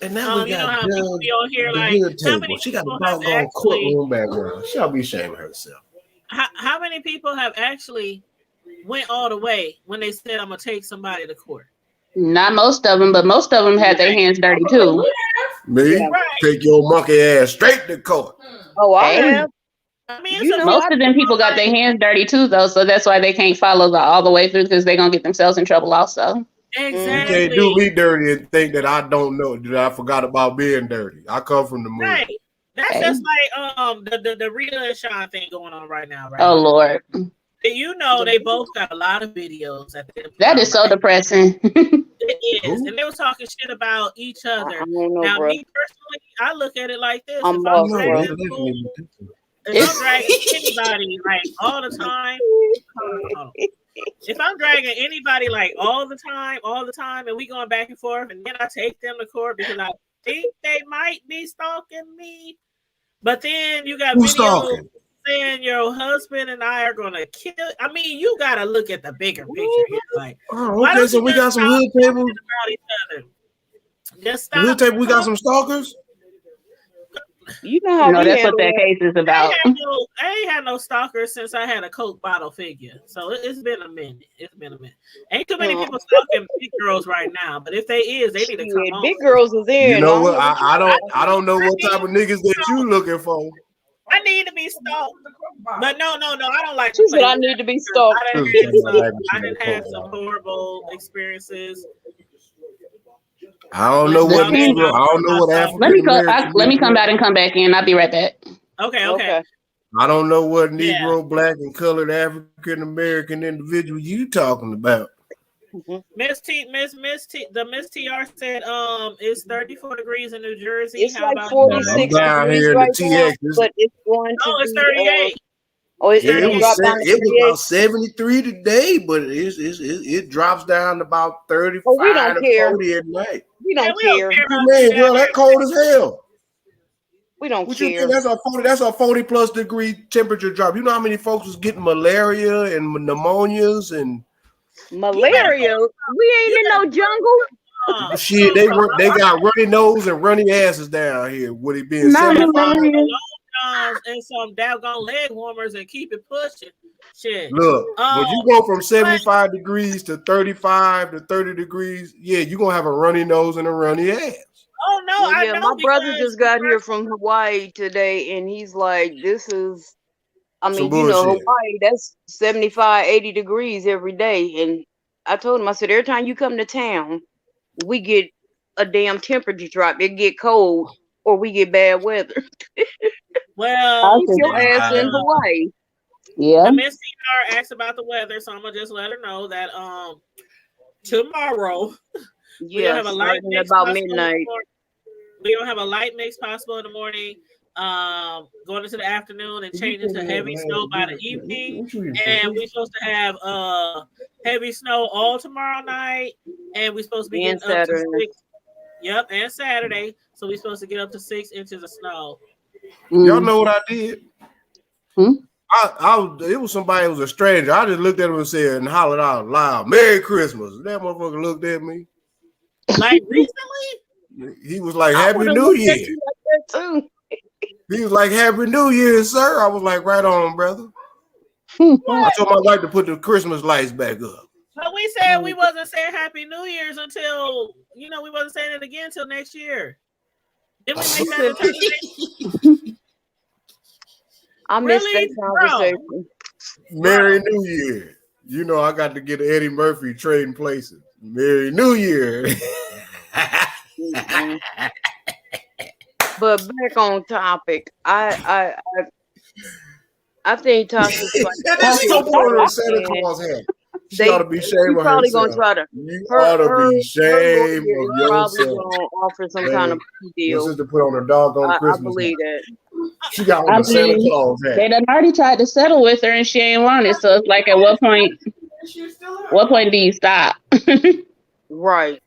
And now we got how people be on here, like, how many she got people a doggone courtroom background. She'll be ashamed of herself. How many people have actually went all the way when they said, I'm going to take somebody to court? Not most of them, but most of them had their hands dirty, too. Me? Take your monkey ass straight to court. Oh, I have. Most of them people got their hands dirty too, though, so that's why they can't follow all the way through because they're gonna get themselves in trouble also. Exactly. You can't do me dirty and think that I don't know that I forgot about being dirty. I come from the moon. Right. That's just like the Rita and Sean thing going on right now, right? Oh Lord. You know, they both got a lot of videos that they put That out, is so depressing. It is. And they were talking shit about each other. Now, bro. me personally, I look at it like this. I'm if lost, I'm bro. dragging anybody like all the time, hold on. If I'm dragging anybody like all the time, and we going back and forth, and then I take them to court because I think they might be stalking me, but then you got videos saying your husband and I are gonna kill. I mean, you gotta look at the bigger picture here. Like, why don't so you we got some hood tables about each other? Just stop. Hood table, we got some stalkers. You know how we that's what that case is about. I ain't had no stalkers since I had a Coke bottle figure. So it's been a minute. Ain't too many people stalking big girls right now, but if they is, they need to come on. Big girls is in. You know what? I don't know what type of niggas that you looking for. I need to be stalked. But no, I don't like She said I need to be stalked. I didn't have some horrible experiences. I don't know what Negro. I don't know what African American. Let me come back and come back in. I'll be right back. Okay. I don't know what Negro, black, and colored African American individual you talking about. Miss TR said it's 34 degrees in New Jersey. It's like 46 down degrees here right in now, TX. but it's going to it's 38. It was about 73 today, but it drops down to about 35 we don't to care. 40 at night. We don't care. Man, bro, that cold as hell. We don't what care. You think that's a 40 plus degree temperature drop. You know how many folks was getting malaria and pneumonias and malaria? We ain't in no jungle. Shit, they got runny nose and runny asses down here. Would it be 75? And some doggone leg warmers and keep it pushing. Shit. Look, when you go from 75 degrees to 35 to 30 degrees, you're gonna have a runny nose and a runny ass. Oh no, I know my brother just got here from Hawaii today, and he's like, "This is, I mean, you know, Hawaii, that's 75, 80 degrees every day." And I told him, I said, every time you come to town, we get a damn temperature drop. It get cold, or we get bad weather. Well, keep your ass in Hawaii. Yeah. Miss TR asked about the weather, so I'm gonna just let her know that tomorrow we don't have a light mix about midnight. We don't have a light mix possible in the morning. Going into the afternoon and changing to heavy snow by the evening, and we're supposed to have heavy snow all tomorrow night, and we're supposed to be getting up to 6. Yep, and Saturday, so we're supposed to get up to 6 inches of snow. Y'all know what I did? It was somebody who was a stranger. I just looked at him and said and hollered out loud, "Merry Christmas." That motherfucker looked at me. Like recently? He was like, "Happy New Year." He was like, "Happy New Year, sir." I was like, "Right on, brother." I told my wife to put the Christmas lights back up. But we said we wasn't saying Happy New Year's until, we wasn't saying it again until next year. Did we make that determination? I missed that conversation. Merry New Year. You know, I got to get Eddie Murphy trading places. Merry New Year. But back on topic, I think Tasha's like that's so boring. Santa Claus hat. She ought to be ashamed of herself. Gonna try to. You ought to be ashamed of yourself. Probably gonna offer some kind of deal. My sister put on her doggone Christmas. I believe that. She got on the Santa Claus hat. They done already tried to settle with her, and she ain't want it. So it's like, at what point? What point do you stop? Right.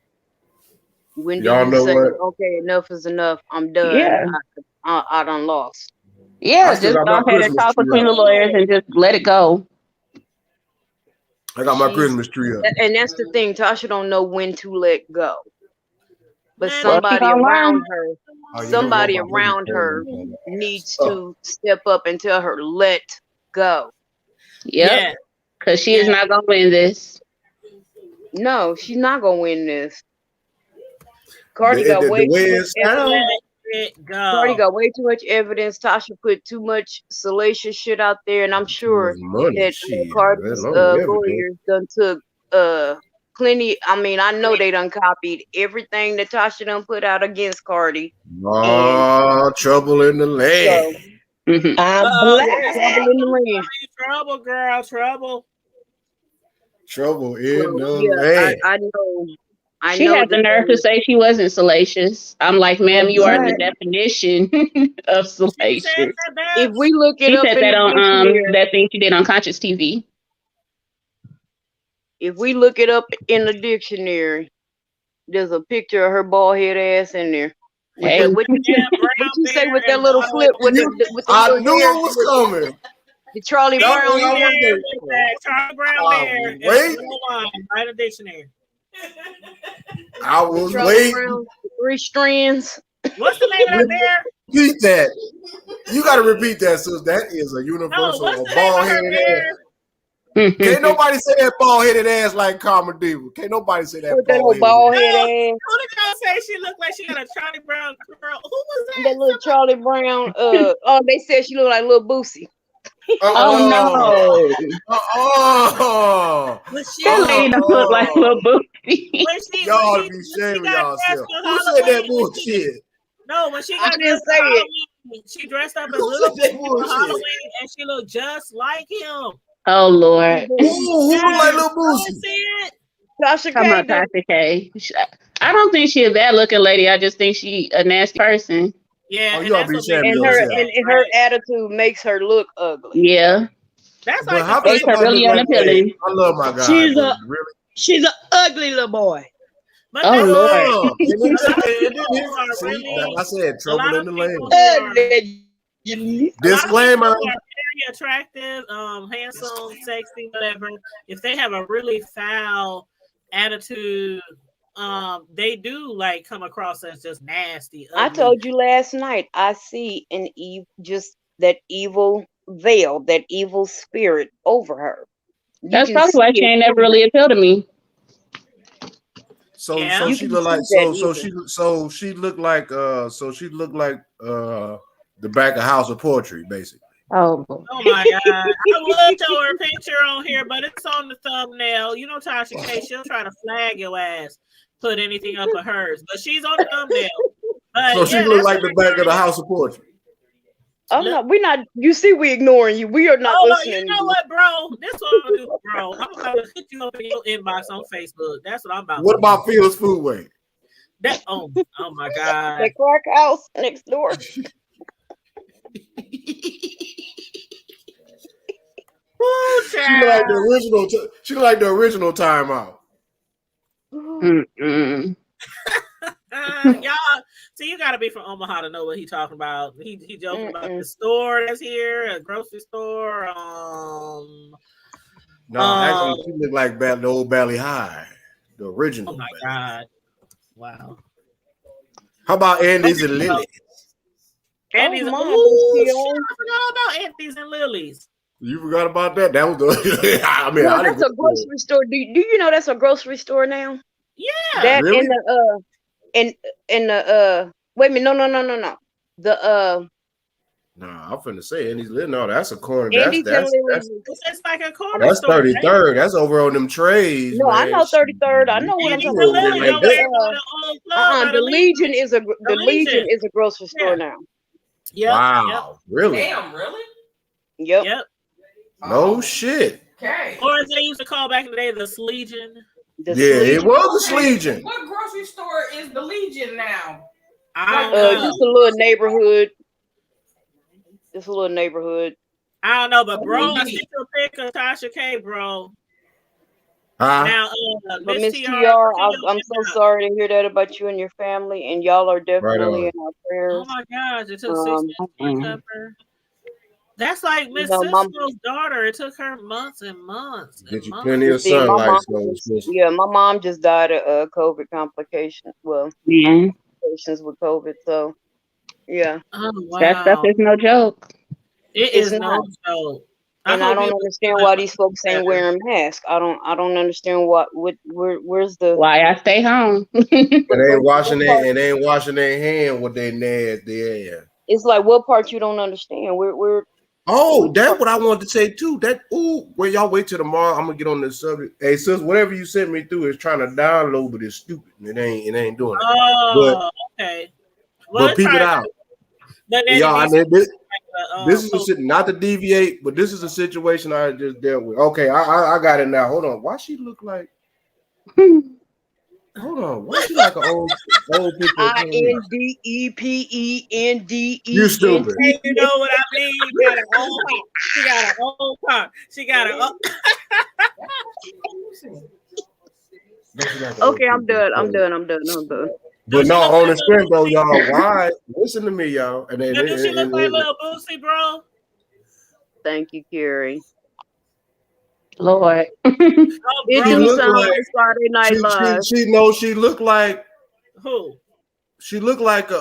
When do Y'all you know say, what? okay, enough is enough. I'm done. Yeah. I done lost. Yeah, just go ahead and talk between the lawyers and just let it go. I got my Christmas tree up. And that's the thing. Tasha don't know when to let go. But somebody around her, needs to step up and tell her, let go. Yep. Because she is not going to win this. No, she's not going to win this. Cardi got way too much evidence. Tasha put too much salacious shit out there, and I'm sure that Cardi's lawyers done took plenty. I mean, I know they done copied everything that Tasha done put out against Cardi. Oh, trouble in the land. So, I'm trouble in the land. Trouble, girl, trouble. Trouble in the Yeah, land. I know. I She know had the nerve to say she wasn't salacious. I'm like, ma'am, you are the definition of She said salacious. that, Babs. If we look it She up said in that the on dictionary, that thing she did on Conscious TV. if we look it up in the dictionary, there's a picture of her bald head ass in there. With Hey. that, what you say with that little flip with the I little knew hair, it was coming. the Charlie That's Brown what I hair? was waiting for. Charlie Brown bear. Wait. Write a dictionary. I was Charlie waiting. Brown, 3 strands. What's the name of that bear? Repeat that. You got to repeat that, sis. That is a No, universal, what's a the name of her bald-headed bear? ass. Can't nobody say that bald-headed ass like Carmen Diva. Can't nobody say that With that little bald-headed bald ass. head ass. Who the girl say she looked like she got a Charlie Brown girl? Who was that? That little Charlie Brown. They said she looked like little Boosie. Oh no. That lady don't look like little Boosie. Y'all be shaming yourself. Who said that bullshit? No, when she I got didn't dressed say for it. Halloween, she dressed up as Who little said that Boosie for bullshit? Halloween, and she looked just like him. Oh Lord. Who look like Lil Boosie? See it? Tasha Come on, K. Tasha K. I don't think she a bad looking lady. I just think she a nasty person. Yeah, Oh, and y'all that's be what shaming makes yourself. And her attitude makes her look ugly. Yeah. That's But like how the does Makes her somebody really look like that? unappealing. I love my guy. She's but a- really. She's an ugly little boy. But Oh that's Lord. And then a lot of see, people are really. like I said, A trouble lot in of the people land. who are. Allegedly. A lot of people Disclaimer. who are very attractive, handsome, sexy, whatever. If they have a really foul attitude, they do like come across as just nasty. I Ugly. told you last night, I see an just that evil veil, that evil spirit over her. You That's can probably see why she it. ain't never really appealed to me. So Yeah. so You she can look like see that she looked like the back of House of Poetry, basically. Oh. Oh my God. I would show her a picture on here, but it's on the thumbnail. You know Tasha K, she'll try to flag your ass, put anything up of hers. But she's on the thumbnail. But So she looked like the back of the House of Poetry. Oh no, we're not. You see, we ignoring you. We are not listening. You know what, bro? This is what I'm gonna do, bro. I'm about to hit you up in your inbox on Facebook. That's what I'm about What to about Phil's Foodway? That oh my God. The crack house next door. She look like the original. She look like the original Timeout. Mm-mm. Y'all, see, you gotta be from Omaha to know what he talking about. He joking about the store that's here, a grocery store. No, actually, she looked like the old Valley High, the original. Oh my God! Wow. How about Andy's and Lily's? Andy's. Oh, Ooh, shit, I forgot about Andy's and Lily's. You forgot about that? That was the. I mean, no, that's a grocery store. Do you know that's a grocery store now? Yeah. That really? in the wait a minute, no. The Nah, I'm finna say Andy's Lily. No, that's a corner. Andy's and Lily's. It's like a corner That's store. 33rd. That's over on them trays. No, man. I know 33rd. I know what I'm talking about. The Legion is a grocery store now. Yep. Wow, really? Damn, really? Yep. No shit. Okay. Or as they used to call back in the day, the Legion. It was the Legion. What grocery store is the Legion now? I don't know. Just a little neighborhood. Just a little neighborhood. I don't know, but bro, I sent you a pic of Tasha K, bro. Now, but Miss TR, I'm so sorry to hear that about you and your family, and y'all are definitely in our prayers. Oh my gosh, it took 6 months to recover. That's like Miss Cisco's daughter. It took her months and months. Get you plenty of sunlight. My mom just died of COVID complications. Well, complications with COVID. So, yeah. Oh, wow. That stuff is no joke. It is no joke. And I don't understand why these folks ain't wearing masks. I don't understand where's the why I stay home. And they ain't washing their hand with their nasty ass. It's like what part you don't understand. We're Oh, that's what I wanted to say too. Well, y'all wait till tomorrow. I'm gonna get on this subject. Hey, sis, whatever you sent me through is trying to download, but it's stupid. It ain't doing it. Oh, okay. Well, But peep it out. Y'all, this is a shit, not to deviate, but this is a situation I just dealt with. Okay, I got it now. Hold on. Why she look like? Hold on. Why she like an old picture? INDEPENDE. You stupid. Hey, you know what I mean? She got an old car. She got an old. Okay, I'm done. But no, on the strength though, y'all. Why? Listen to me, y'all. And then Does she look like little Boosie, bro? Thank you, Carrie. Lord. It do sound like Friday Night Live. She looked like who? She looked like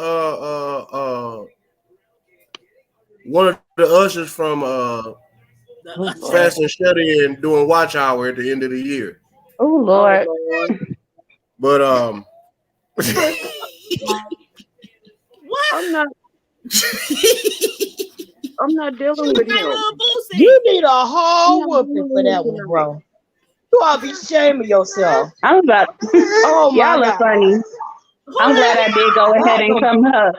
one of the ushers from Fast and Shut In doing Watch Hour at the end of the year. Oh Lord. But what? I'm not dealing with him. You need a whole whooping for that one, bro. You ought to be ashamed of yourself. I'm about. Oh my y'all are funny. I'm glad I did go ahead and come up,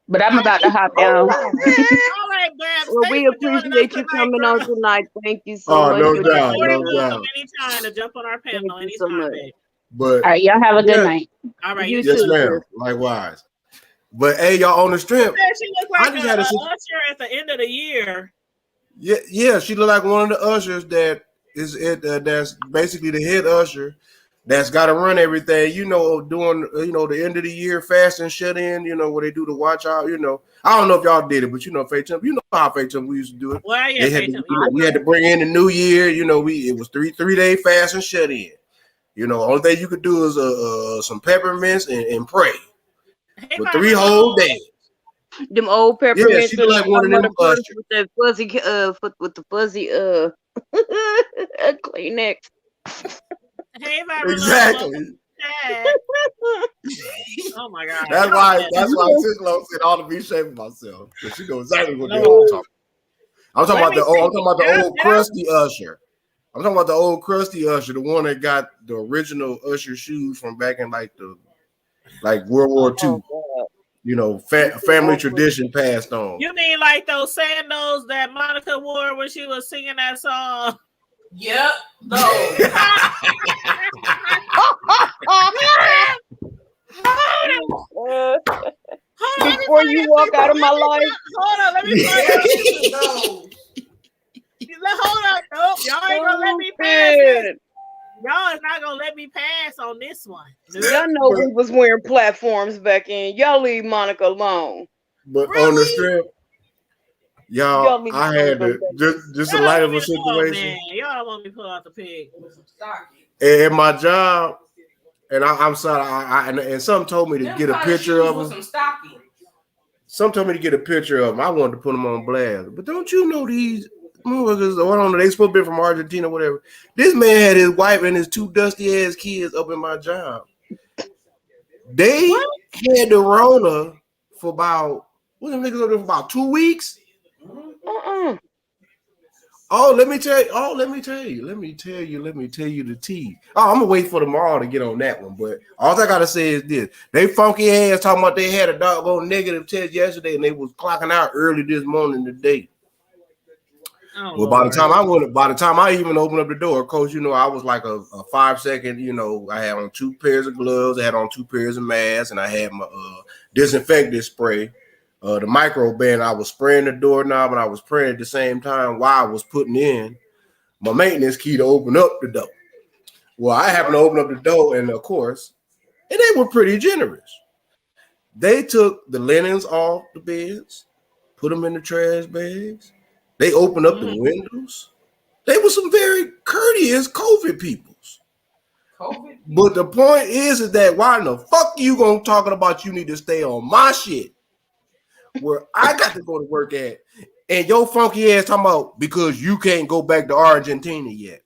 but I'm about to hop down. All right, Babs. Well, we appreciate you coming on tonight. Thank you so much. No doubt. Anytime to jump on our panel. Anytime, so much. But all right, y'all have a good night. All right, you yes, too. ma'am. Likewise. But hey, y'all on the strip. She looked like an usher at the end of the year. Yeah, she looked like one of the ushers that is that's basically the head usher that's got to run everything. Doing the end of the year fast and shut in. Where they do the watch out. I don't know if y'all did it, but FaceTime. You know how FaceTime we used to do it. Well, yeah, we had to bring in the new year. It was 3-day fast and shut in. Only thing you could do is some peppermints and pray. For 3 whole days. Them old peppermints. Yeah, she look like one of them ushers. With the fuzzy, with the fuzzy, Kleenex. Hey, exactly. Oh my God. That's why Tislo said I ought to be shaming myself. Because she knows exactly what they're talking about. I'm talking about the old crusty usher. I'm talking about the old crusty usher, the one that got the original usher shoes from back in like World War II. Family tradition passed on. You mean like those sandals that Monica wore when she was singing that song? Yep. No. Before you walk out of my life. Hold on, let me find out. Hold on. Nope. Y'all ain't gonna let me pass this. Y'all is not gonna let me pass on this one. Y'all know we was wearing platforms back in. Y'all leave Monica alone. But on the strip, y'all I had to just a light of a situation. Y'all don't want me to pull out the pig. At my job, and I'm sorry, and some told me to get a picture of them. Some told me to get a picture of them. I wanted to put them on blast. But don't you know these motherfuckers, I don't know, they supposed to be from Argentina, whatever. This man had his wife and his 2 dusty ass kids up in my job. They had the Rona for about, what them niggas up there for about 2 weeks? Oh, let me tell you the tea. Oh, I'm gonna wait for tomorrow to get on that one. But all I gotta say is this: they funky ass talking about they had a doggone negative test yesterday and they was clocking out early this morning today. Well, by the time I even opened up the door, coach, I was like a 5 second. I had on 2 pairs of gloves, I had on 2 pairs of masks, and I had my disinfectant spray. The micro band, I was spraying the doorknob and I was praying at the same time while I was putting in my maintenance key to open up the door. Well, I happened to open up the door, and of course, and they were pretty generous. They took the linens off the beds, put them in the trash bags. They opened up the windows. They were some very courteous COVID peoples. But the point is that why in the fuck you gonna talking about you need to stay on my shit where I got to go to work at, and your funky ass talking about because you can't go back to Argentina yet.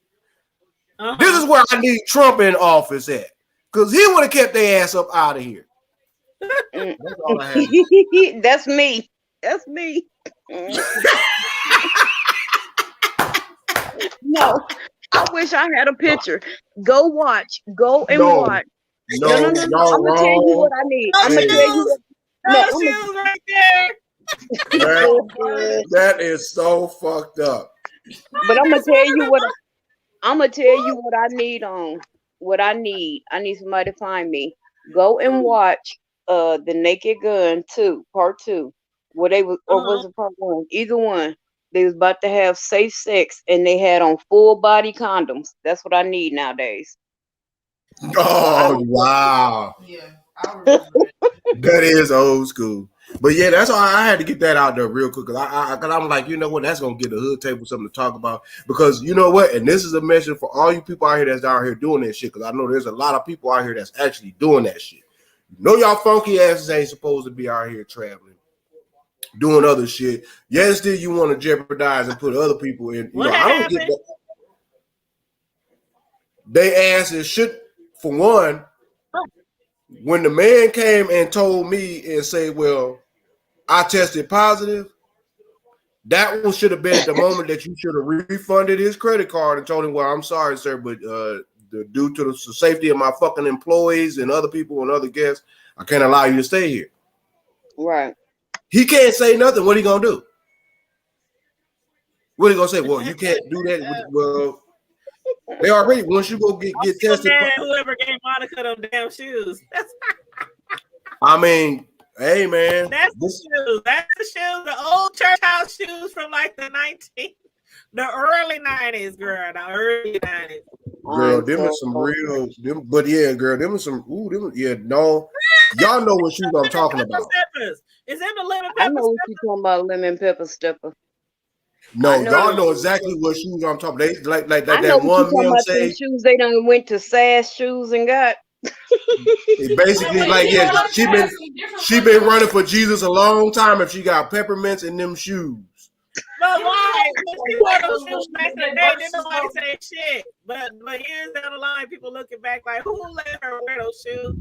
This is where I need Trump in office at, because he would have kept their ass up out of here. That's all I have. That's me. No, I wish I had a picture. Go watch. Go and No, watch. no, No. y'all I'm gonna tell you wrong. what I need. No I'm gonna Hey. tell you shoes. what. No No, shoes right there. That is so fucked up. but I'm gonna tell you what. I'm gonna tell you what I need on. What I need. I need somebody to find me. Go and watch The Naked Gun 2, part 2. Where they was or was it part 1? Either one. They was about to have safe sex and they had on full body condoms. That's what I need nowadays. Oh wow. Yeah, I remember that. That is old school. But yeah, that's why I had to get that out there real quick. Cause I'm like, you know what, that's gonna get the hood table something to talk about. Because you know what, and this is a message for all you people out here that's out here doing that shit. Cause I know there's a lot of people out here that's actually doing that shit. You know, y'all funky asses ain't supposed to be out here traveling, doing other shit. Yet still you want to jeopardize and put other people in. You know, I don't get that. They asses should, for one, when the man came and told me and say, well, I tested positive, that one should have been at the moment that you should have refunded his credit card and told him, well, I'm sorry, sir, but due to the safety of my fucking employees and other people and other guests, I can't allow you to stay here. Right. He can't say nothing. What he gonna do? What he gonna say? Well, you can't do that. Well, they already, once you go get tested. Whoever gave Monica them damn shoes. I mean, hey man, That's the shoes. That's the shoes. The old church house shoes from like the early 90s, girl. The early 90s. Girl, them are some real. But yeah, girl, them are some. Yeah, no, y'all know what shoes I'm talking about. Is that the lemon I pepper? know what you're talking about, lemon pepper stepper. No, y'all know exactly what shoes I'm talking about. They like I know that what one you're talking man about. say. Them shoes they done went to SAS shoes and got. It basically like yeah, she been running for Jesus a long time. If she got peppermints in them shoes. But why? She wore those shoes back in the day. Didn't nobody say shit. But years down the line, people looking back like, who let her wear those shoes?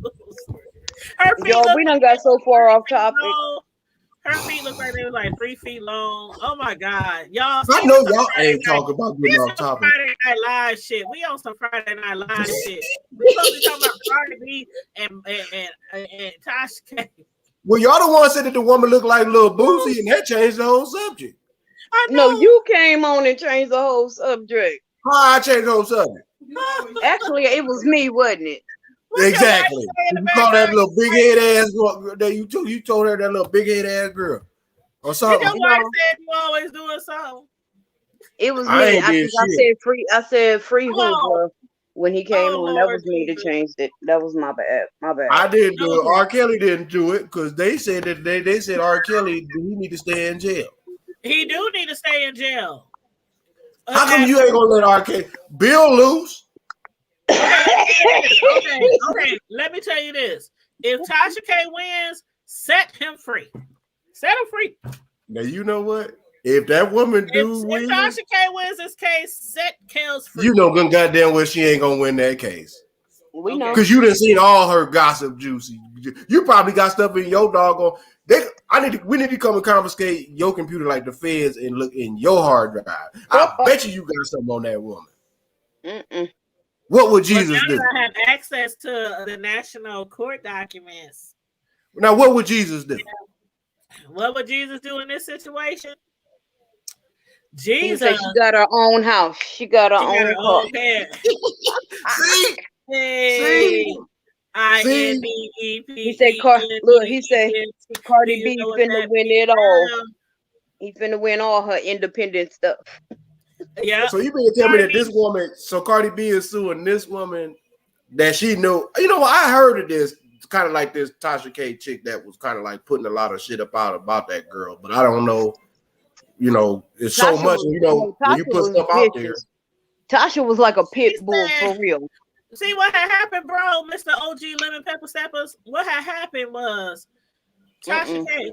Her feet Yo, we done got so far off topic. Her feet look like they were like 3 feet long. Oh my God, y'all! I know y'all ain't talking about getting off topic. Friday Night Live shit. We on some Friday Night Live shit. We supposed to be talking about Cardi B and Tasha K. Well, y'all the one said that the woman looked like Lil Boosie, and that changed the whole subject. No, you came on and changed the whole subject. How I changed the whole subject? Actually, it was me, wasn't it? Exactly. You call that little big head ass girl that you told her that little big head ass girl or something. Your wife said you always doing something. It was me. I said free Oh. Hoover when he came on. That was me that changed it. That was my bad. My bad. I didn't do it. R. Kelly didn't do it because they said that they said R. Kelly he need to stay in jail. He do need to stay in jail. How come you ain't gonna let R. Kelly Bill loose? Okay. Let me tell you this: if Tasha K wins, set him free. Set him free. Now you know what? If that woman if Tasha K wins this case, set Kels free. You know, good goddamn well she ain't gonna win that case. We know because you done seen all her gossip juicy. You probably got stuff in your doggone. We need to come and confiscate your computer like the feds and look in your hard drive. I bet you got something on that woman. What would Jesus do? I have access to the national court documents. Now, what would Jesus do? What would Jesus do in this situation? Jesus, she got her own house. She got her own car. See? He said, look, he said, Cardi B finna win it all. He finna win all her independent stuff. Yeah. So you mean to tell me that this woman, so Cardi B is suing this woman that she knew? You know what? I heard of this, kind of like this Tasha K chick that was kind of like putting a lot of shit about that girl, but I don't know. You know, it's Tasha so much. When you put stuff out there. Tasha was like a pit bull for real. See what had happened, bro, Mr. OG Lemon Pepper Steppers? What had happened was Tasha K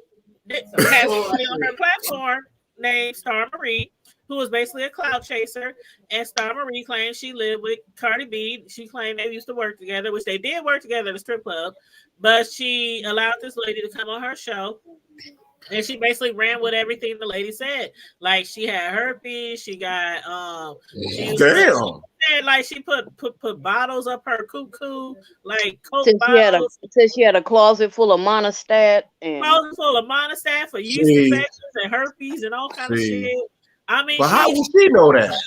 had somebody on her platform named Star Marie, who was basically a clout chaser. And Star Marie claimed she lived with Cardi B. She claimed they used to work together, which they did work together at a strip club. But she allowed this lady to come on her show And she basically ran with everything the lady said. Like she had herpes, she got Damn. like she put bottles up her cuckoo, like Coke Since she had a closet full of monostat and bottles full of monostat for yeast See. infections and herpes and all kind of shit. I mean, But how would she know that?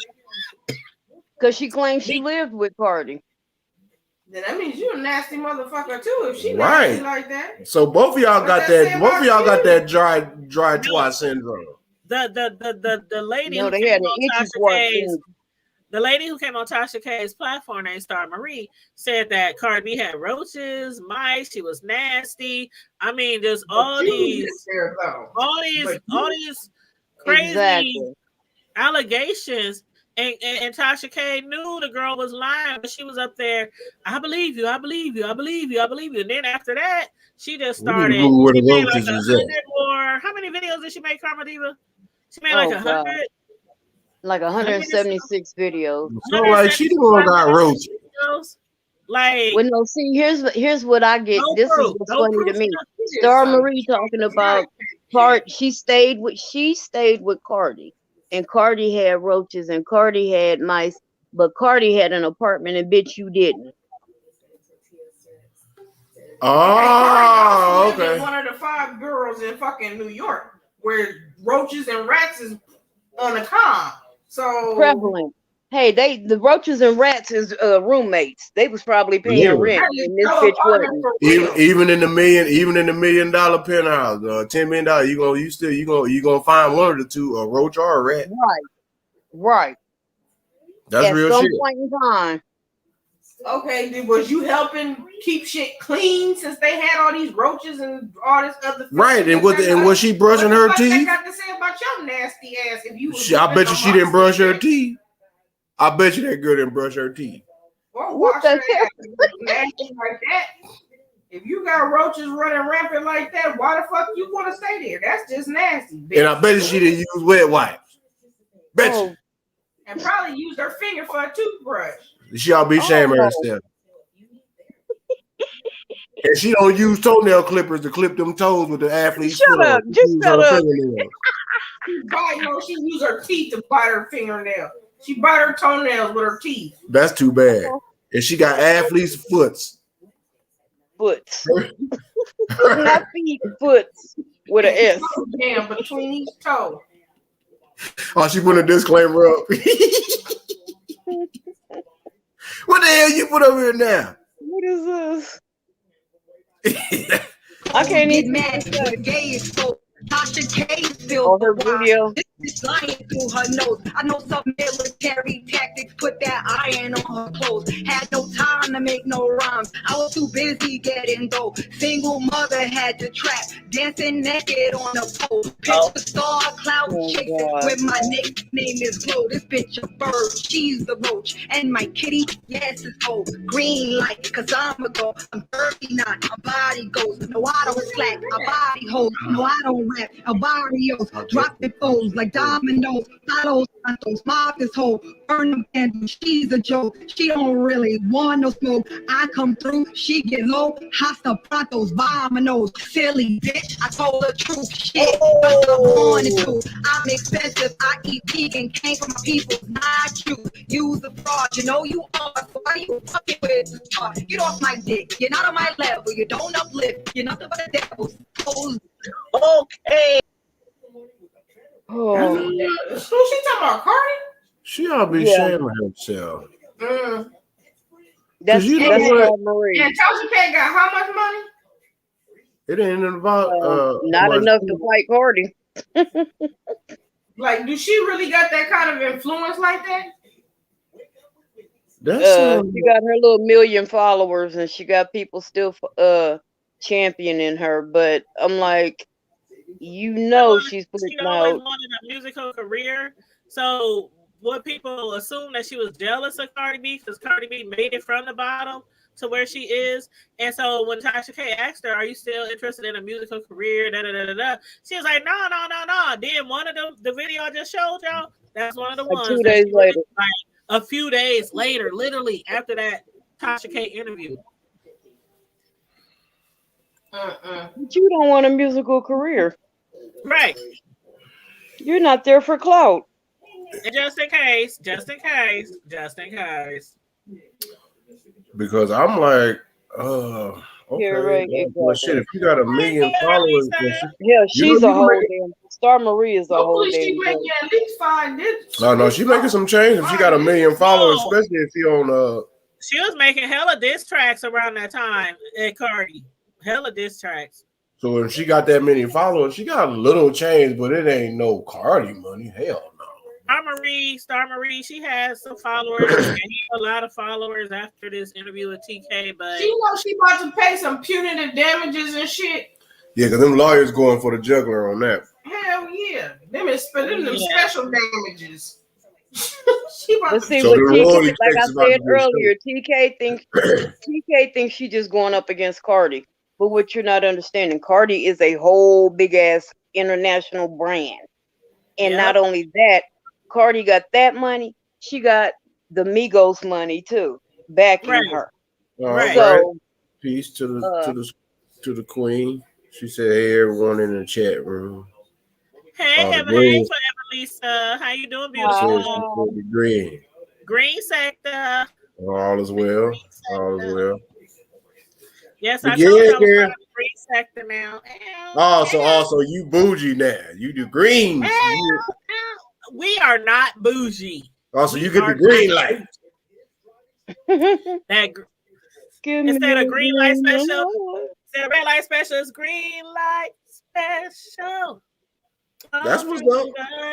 because she claimed she lived with Cardi. Then that means you a nasty motherfucker too. If she Right. nasty like that. So both of y'all got that. Both of y'all got that dry twat syndrome. The lady No, who they came had an on itchy Tasha swart K's, thing. the lady who came on Tasha K's platform named Star Marie said that Cardi B had roaches, mice, she was nasty. I mean, there's all these crazy allegations. And Tasha K knew the girl was lying, but she was up there. I believe you. I believe you. I believe you. I believe you. And then after that, she just started. Where the She made roaches like is 100 more. How many videos did she make, Karma Diva? She made like 100. Like 176 videos. So like she the one got roaches. Like, well, no, see, here's what I get. No this proof, is what's no funny to proof, me. nothing. Star Marie talking about she stayed with Cardi, and Cardi had roaches and Cardi had mice, but Cardi had an apartment and bitch you didn't. Oh, okay. One of the 5 girls in fucking New York where roaches and rats is uncommon. So Prevalent. Hey, the roaches and rats is roommates. They was probably paying rent, and this bitch wasn't. Even in the $1 million penthouse, $10 million, you gonna find one of the two, a roach or a rat. Right. That's At real some shit. point in time. Okay, was you helping keep shit clean since they had all these roaches and all this other? Right, and was she brushing her teeth? What got to say about your nasty ass? If you, I bet you she didn't brush her teeth. I bet you that girl didn't brush her teeth. Or wash her ass nasty like that. If you got roaches running rampant like that, why the fuck you want to stay there? That's just nasty. Bitch. And I bet you she didn't use wet wipes. Bet you. And probably used her finger for a toothbrush. She ought to be ashamed of herself. And she don't use toenail clippers to clip them toes with the athlete's Shut foot up. on. Just shut up. She used her teeth to bite her fingernail. She bite her toenails with her teeth. That's too bad. And she got athlete's foots. Not feet, foots with an S. Damn, between each toe. Oh, she put a disclaimer up. What the hell you put over here now? What is this? I can't even mad. Tasha K spilled her video. This lying through her nose. I know some military tactics put that iron on her clothes. Had no time to make no rhymes. I was too busy getting dough. Single mother had to trap, dancing naked on the pole. Picture star cloud chasing with my nickname is Glow. This bitch a bird, she's the roach, and my kitty, yes, is old. Green light, cause I'm a go. I'm 39, my body goes. No, I don't slack, my body holds. No, I don't rap. El barrios, dropping foes like dominoes. Palos Santos, mob this hole. Burn them candles, she's a joke. She don't really want no smoke. I come through, she get low. Hasta prontos, vamonos. Silly bitch, I told the truth. Shit, but I'm on it too. I'm expensive, I eat vegan. Came from my people, not you. Use the fraud, you know you are. So why you fucking with the star? Get off my dick, you're not on my level. You don't uplift, you're nothing but a devil's toes. Okay. Oh. Who she talking about, Cardi? She ought to be ashamed of herself. That's you know what? Marie. And Tasha K got how much money? It ain't about not enough to fight Cardi. Like, do she really got that kind of influence like that? She got her little 1 million followers, and she got people still championing her. But I'm like, she's putting she always wanted a musical career. So what people assume that she was jealous of Cardi B because Cardi B made it from the bottom to where she is. And so when Tasha K asked her, "Are you still interested in a musical career?" She was like, "No." Then one of the video I just showed y'all, that's one of the ones. 2 days later. A few days later, literally after that Tasha K interview. But you don't want a musical career. Right. You're not there for clout. And just in case. Because I'm like, Here, okay, right, well, shit. exactly. If you got a million followers, then Yeah, you know she's a you can whole make it. damn Star Marie is a whole Hopefully she damn making joke. at least 5 digits. No, she making some change. If she got a million followers, No. especially if she on She was making hella diss tracks around that time at Cardi. Hella diss tracks. So if she got that many followers, she got a little change, but it ain't no Cardi money. Hell no. Star Marie, she has some followers. She gained a lot of followers after this interview with TK, but She knows she about to pay some punitive damages and shit. Yeah, because them lawyers going for the juggler on that. Hell yeah. Them special damages. But see, So with the TK, royalty like I checks about to said be earlier, TK thinks she just going up against Cardi. But what you're not understanding, Cardi is a whole big ass international brand. And not only that, Cardi got that money, she got the Migos money too, backing her. Right. So peace to the queen. She said, "Hey, everyone in the chat room." hey, the Forever green, Lisa. How you doing, beautiful? the green. Green sector. All is well. All is well. Yes, But I told you I was girl. part of the green sector now. Also, you bougie now. You do greens. We are not bougie. Also, you get the green light. Instead of green light special, instead of red light special, it's green light special. That's what's up.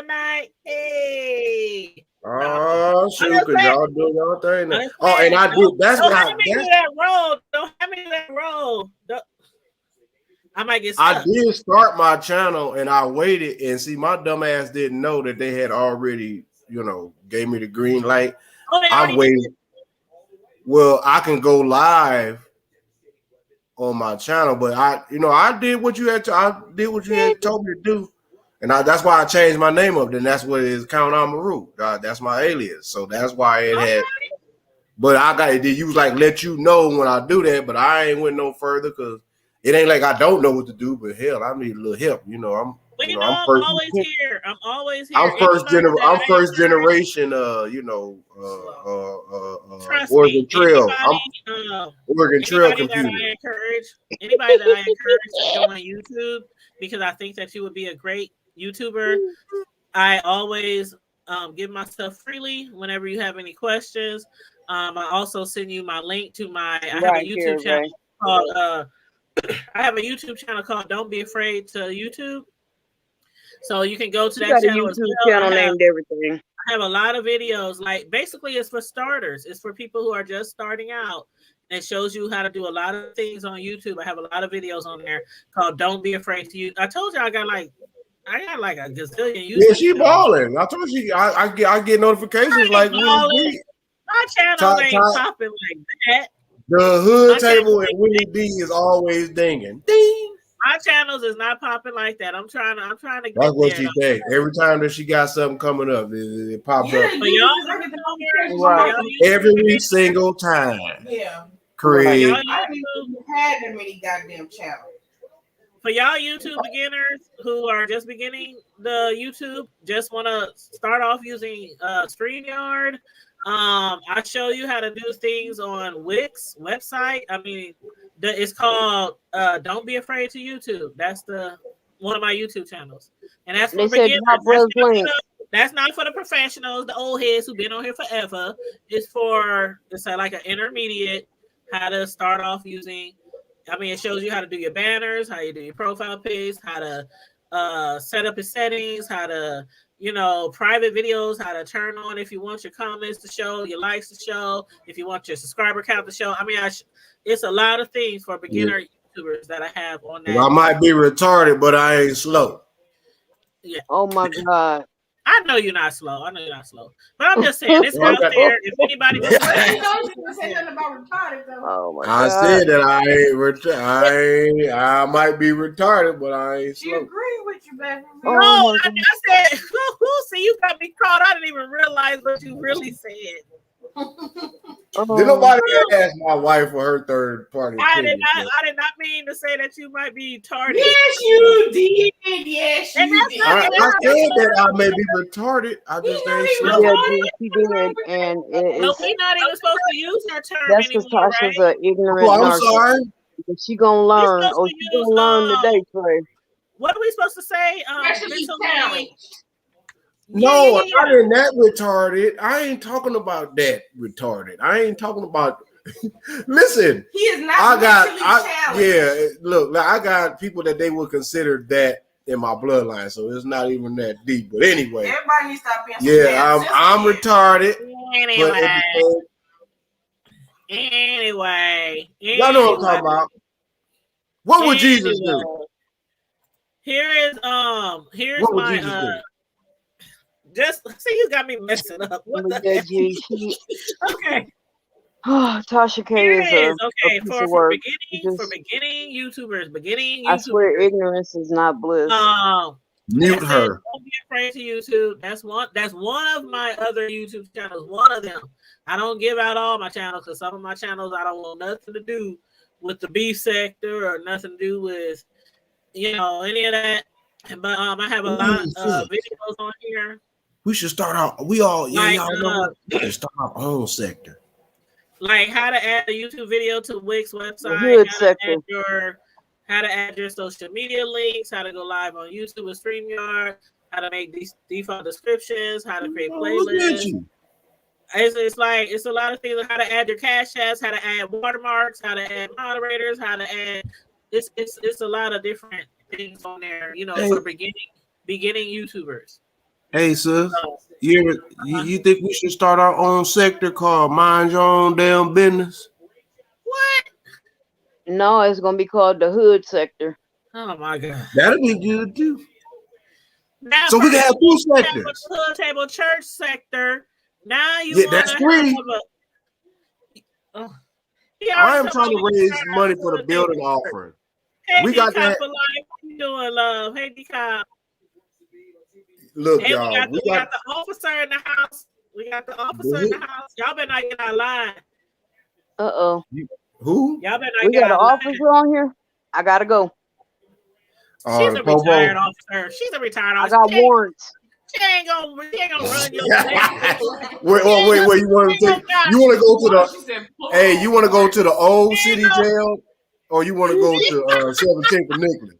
Night. Hey. Oh, shoot, because y'all do y'all thing now. And I do. That's what what I do that roll. Don't have me do that roll. I might get stuck. I did start my channel and I waited and see my dumb ass didn't know that they had already, gave me the green light. I'm waiting. Well, I can go live on my channel, but I did what you had told me to do. And that's why I changed my name up. Then that's what it is, Count Amaru. That's my alias. So that's why it had. But I got it. You was like, let you know when I do that, but I ain't went no further because it ain't like I don't know what to do. But hell, I need a little help. I'm always here. I'm always here. I'm first generation. Oregon Trail. I'm Oregon Trail computer. Anybody that I encourage to join YouTube because I think that you would be a great YouTuber. I always give my stuff freely whenever you have any questions. I also send you my link to I have a YouTube channel called I have a YouTube channel called Don't Be Afraid to YouTube. So you can go to that channel as well. Channel named everything. I have a lot of videos. Like basically it's for starters. It's for people who are just starting out. And it shows you how to do a lot of things on YouTube. I have a lot of videos on there called Don't Be Afraid to You. I told you I got like a gazillion YouTube. Yeah, she balling. I told you I get notifications like Willie D. My channel ain't popping like that. The hood table and Willie D is always dinging. Ding. My channels is not popping like that. I'm trying to get That's what there, she said. Every time that she got something coming up, it pops up. Every single time. Yeah. Craig. I didn't even have that many goddamn channels. For y'all YouTube beginners who are just beginning the YouTube, just want to start off using StreamYard. I show you how to do things on Wix website. I mean, it's called Don't Be Afraid to YouTube. That's one of my YouTube channels, and that's for beginners. That's not for the professionals, the old heads who've been on here forever. It's like an intermediate, how to start off using. I mean, it shows you how to do your banners, how you do your profile pics, how to set up your settings, how to private videos, how to turn on if you want your comments to show, your likes to show, if you want your subscriber count to show. I mean, it's a lot of things for beginner YouTubers that I have on that. I might be retarded, but I ain't slow. Yeah. Oh my God. I know you're not slow. But I'm just saying, it's out there. If anybody just say nothing about retarded, though. Oh my God. I said that I ain't retarded. I might be retarded, but I ain't slow. She agree with you, baby. No, I said, see, you got me caught. I didn't even realize what you really said. Did nobody ask my wife for her third party opinion? I did not mean to say that you might be retarded. Yes, you did. Yes, you did. I said that I may be retarded. I just ain't slow. Yeah, she did, and No, it's we're not even supposed to use that term that's because anymore, Tasha's right? an ignorant Oh, I'm narcissist. sorry. She gonna learn. supposed Oh, to she use, gonna learn today, Trey. What are we supposed to say? Especially talent. No, I ain't that retarded. I ain't talking about that retarded. I ain't talking about. Listen, he is not challenged. Yeah, look, like, I got people that they would consider that in my bloodline, so it's not even that deep. But anyway, everybody needs to stop being I'm retarded. Anyway, y'all know what I'm talking about. What would Jesus do? Here's what would my Jesus do? Just see, you got me messing up. What the heck? Okay. Oh, Tasha K is okay. For beginning YouTubers, I swear, ignorance is not bliss. Mute her. Don't be afraid to YouTube. That's one of my other YouTube channels. One of them. I don't give out all my channels because some of my channels I don't want nothing to do with the beef sector or nothing to do with any of that. But I have a lot of videos on here. We should start out. We all y'all know we should start our own sector. Like how to add a YouTube video to Wix website, how to add your social media links, how to go live on YouTube with StreamYard, how to make these default descriptions, how to create playlists. It's a lot of things. How to add your cash apps, how to add watermarks, how to add moderators, how to add. It's a lot of different things on there. For beginning YouTubers. Hey, sis, you think we should start our own sector called Mind Your Own Damn Business? What? No, it's gonna be called the Hood Sector. Oh my God, that'll be good too. Now, so we can have two sectors. Hood Table Church Sector. Now that's three. I am trying to raise money for the building offering. Hey, we got that. How you doing, love? Hey, D-Cop. Look, hey, y'all. We got the officer in the house. We got the officer in the house. Y'all better not get out of line. Uh-oh. Who? Y'all better not we get got out an of officer line. On here? I gotta go. She's a retired officer. She's a retired officer. I got warrants. She ain't gonna run your wait, you want to go to the hey, you want to go to the old city jail or you want to go to 17th and Nicholas?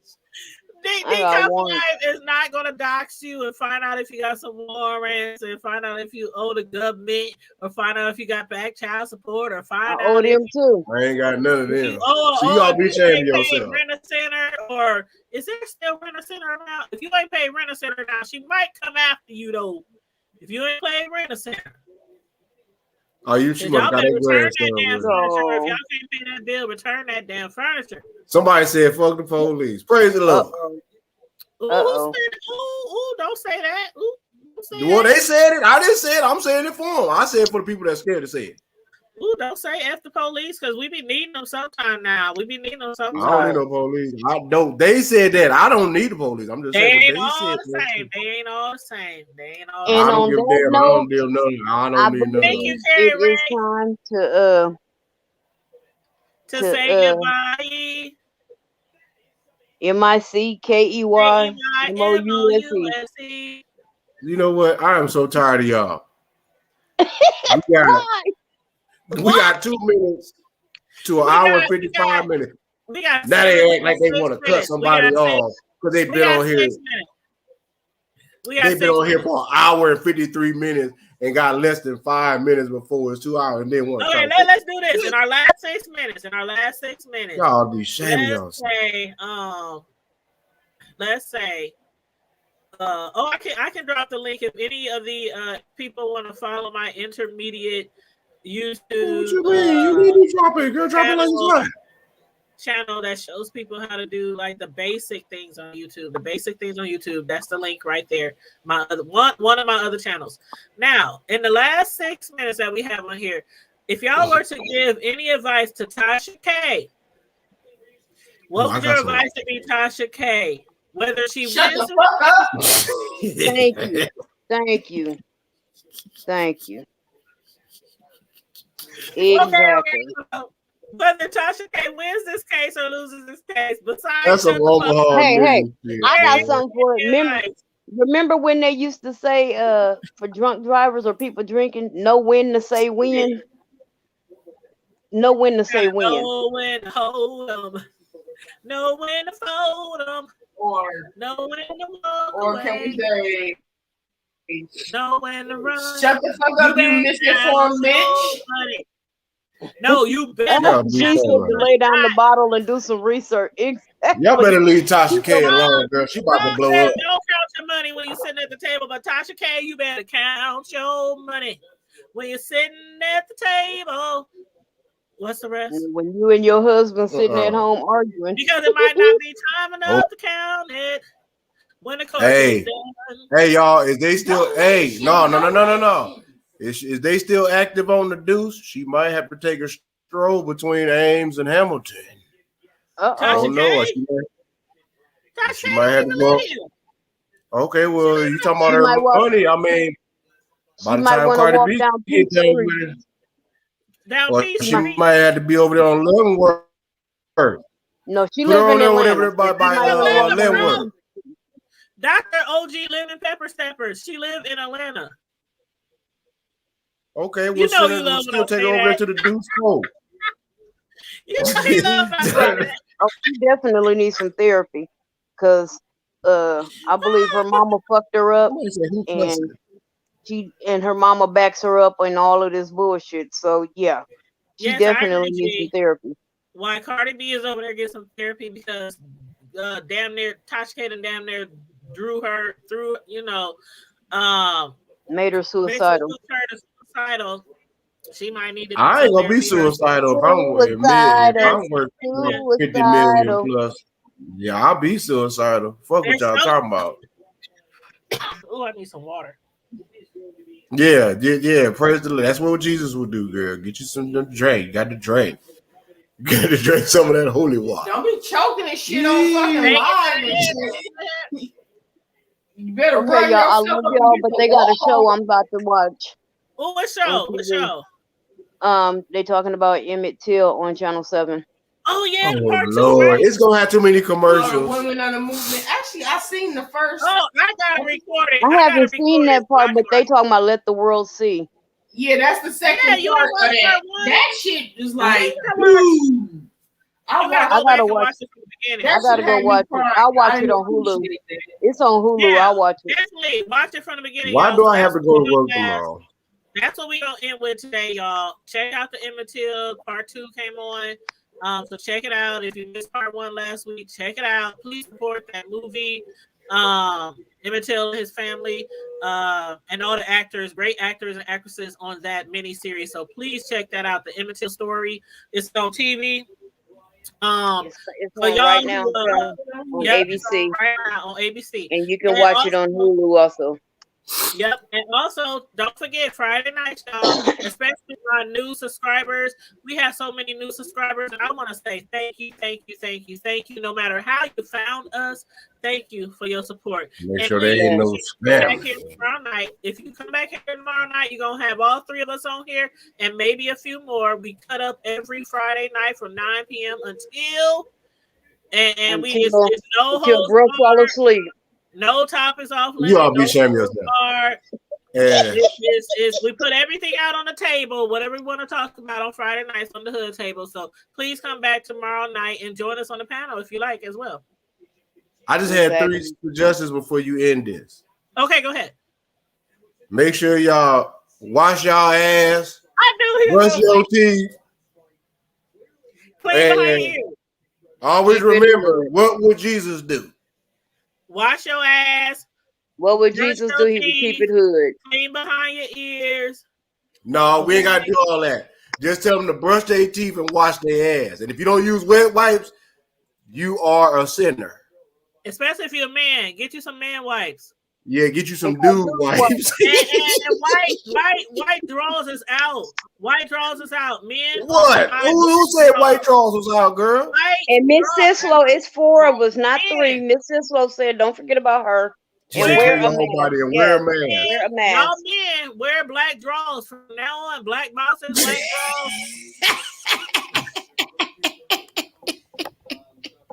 D-Cop Life is not gonna dox you and find out if you got some warrants and find out if you owe the government or find out if you got back child support or find out them too. I ain't got none of them. So you all be ashamed of yourself. Rent-A-Center, or is there still Rent-A-Center now? If you ain't paid Rent-A-Center now, she might come after you though. If you ain't paid Rent-A-Center. Oh, she must have got that grand stuff. If y'all can't pay that bill, return that damn furniture. Somebody said, "Fuck the police." Praise the Lord. Ooh, don't say that. Well, they said it. I didn't say it. I'm saying it for them. I said it for the people that's scared to say it. Ooh, don't say F the police because we be needing them sometime now. We be needing them sometime. I don't need no police. I don't. They said that. I don't need the police. I'm just saying. They ain't all the same. They ain't all the same. I don't give a damn. I don't deal nothing. I don't need nothing. Thank you, Terry Ray. It's time to say goodbye. MICKEY You know what? I am so tired of y'all. We got 2 minutes to an hour and 55 minutes. Now they act like they want to cut somebody off because they've been on here. They've been on here for an hour and 53 minutes and got less than 5 minutes before it's 2 hours and then want to. Okay, let's do this in our last 6 minutes. Y'all be shaming yourself. Let's say, I can drop the link if any of the people want to follow my intermediate YouTube. What you mean? You need to drop it, girl. Drop it like it's right. Channel that shows people how to do like the basic things on YouTube. That's the link right there. One of my other channels. Now, in the last 6 minutes that we have on here, if y'all were to give any advice to Tasha K, what would your advice to be Tasha K? Whether she shut wins the fuck up. Thank you. Exactly. Whether Tasha K wins this case or loses this case, besides That's a Omaha Hey, shit, I got man. something for it. Remember when they used to say for drunk drivers or people drinking, know when to say when? Know when to say when. Know when to hold them. Know when to fold them. Or Know when to walk or can we away. say, Know when to run. shut the fuck up, you misinformed bitch. No, you better. Y'all She said to lay down the bottle and do some research. Exactly. Y'all better leave Tasha K alone, girl. She about to blow up. Don't count your money when you're sitting at the table, but Tasha K, you better count your money when you're sitting at the table. What's the rest? When you and your husband sitting at home arguing. Because it might not be time enough to count it. When the court is done. Hey, y'all, is they still? Hey, no. Is they still active on the deuce? She might have to take a stroll between Ames and Hamilton. I don't know. She might have to go. Okay, well, you talking about her money? I mean, by the time Cardi B get done with it, she might have to be over there on Leavenworth. No, she lives in Atlanta. By Leavenworth. Dr. OG live in Pepper Steppers. She live in Atlanta. Okay, we'll still take her over there to the Deuce Code. She definitely needs some therapy because I believe her mama fucked her up and her mama backs her up in all of this bullshit. So yeah, she definitely needs some therapy. Why Cardi B is over there getting some therapy because damn near Tasha K and damn near drew her through, made her suicidal. She might need to. I ain't gonna be suicidal if I'm worth 50 million plus. Yeah, I'll be suicidal. Fuck what y'all talking about. Oh, I need some water. Yeah. Praise the Lord. That's what Jesus would do, girl. Get you some drink. Got to drink. Got to drink some of that holy water. Don't be choking and shit on fucking live and shit. You better okay, y'all. I love y'all, but they got a show I'm about to watch. Oh, what show? What show? They talking about Emmett Till on Channel 7. Oh yeah, oh, part Lord. 2, right? It's gonna have too many commercials. Women on the movement. Actually, I seen the first. Oh, I gotta record it. I haven't seen that part, but they talking about Let the World See. Yeah, that's the second part of that. That shit is like, I gotta watch it from the beginning. I gotta go watch it. I'll watch it on Hulu. It's on Hulu. Yeah, I'll watch it. Definitely watch it from the beginning. Why do I have to go to work tomorrow? That's what we gonna end with today, y'all. Check out the Emmett Till part 2 came on. So check it out. If you missed part 1 last week, check it out. Please support that movie. Emmett Till and his family, and all the actors, great actors and actresses on that mini series. So please check that out. The Emmett Till story. It's on TV. It's on y'all right now on ABC. Right now on ABC. And you can watch it on Hulu also. Yep, and also don't forget Friday night, y'all, especially our new subscribers. We have so many new subscribers, and I want to say thank you. No matter how you found us, thank you for your support. Make sure there ain't no spam. Tomorrow night, if you come back here tomorrow night, you're gonna have all 3 of us on here, and maybe a few more. We cut up every Friday night from 9 p.m. until we it's no holds barred. Fall asleep. No topics off limits. You all be shaming yourself. Yeah. We put everything out on the table, whatever we want to talk about on Friday nights on the hood table. So please come back tomorrow night and join us on the panel if you like as well. I just had 3 suggestions before you end this. Okay, go ahead. Make sure y'all wash y'all ass. I do. Brush your teeth. Clean behind you. Always remember, what would Jesus do? Wash your ass. What would Jesus do? He would keep it hood. Clean behind your ears. No, we ain't got to do all that. Just tell them to brush their teeth and wash their ass. And if you don't use wet wipes, you are a sinner. Especially if you're a man. Get you some man wipes. Yeah, get you some dude wipes. and white drawers is out. White drawers is out, men. What? Who said white drawers was out, girl? And Miss Sislo, it's 4 of us, not 3. Miss Sislo said, don't forget about her. She said wear cover a your whole mask. body and Yes. wear a mask. Wear a mask. Y'all men wear black drawers from now on. Black boxers, black drawers.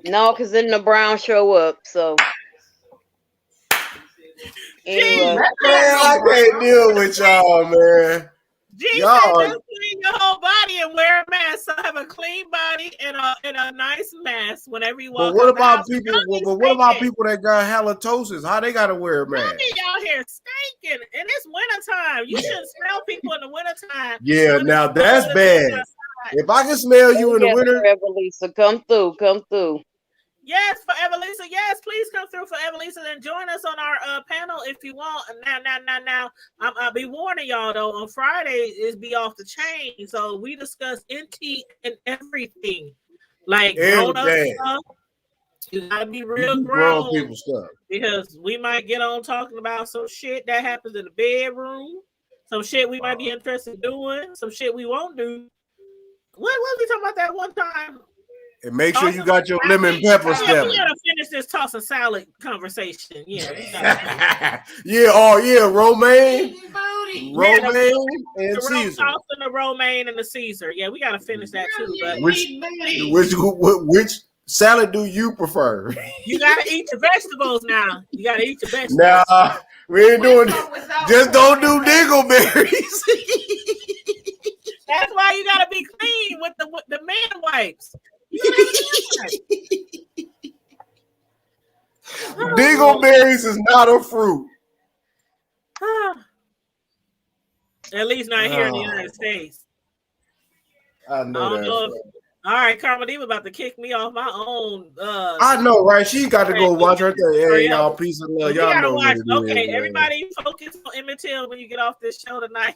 No, because then the brown show up. So anyway, Man, I can't deal with y'all, man. G Y'all said are- just clean your whole body and wear a mask. So have a clean body and a nice mask whenever you walk. But what out the about house. people? Y'all be But what about stinking. people that got halitosis? How they got to wear a Y'all mask? be out here stinking, and it's wintertime. You shouldn't smell people in the wintertime. Yeah, when now it's that's cold bad. outside. If I can smell you in the yes, winter, Forever Lisa, come through, come through. Yes, Forever Lisa. Yes, please come through Forever Lisa and join us on our panel if you want. Now, I'll be warning y'all though. On Friday is be off the chain, so we discuss NT and everything, like grown up everything. stuff. You gotta be We real do grown grown people stuff. because we might get on talking about some shit that happens in the bedroom, some shit we might be interested in doing, some shit we won't do. What was we talking about that one time? And make sure you got your lemon pepper Yeah, stepping. we gotta finish this toss and salad conversation. Yeah, we gotta Yeah, oh yeah, romaine and the Caesar. toss and the romaine and the Caesar. Yeah, we gotta finish that too. But Which salad do you prefer? you gotta eat your vegetables now. You gotta eat your vegetables. Nah, we ain't doing it. Just don't do dingleberries. That's why you gotta be clean with the man wipes. Dingleberries is not a fruit. At least not here in the United States. I know that. All right, Karma Diva about to kick me off my own. I know, right? She got to go watch her thing. Hey, y'all, peace and love. Y'all know watch. what it Okay, is, everybody focus on Emmett Till when you get off this show tonight.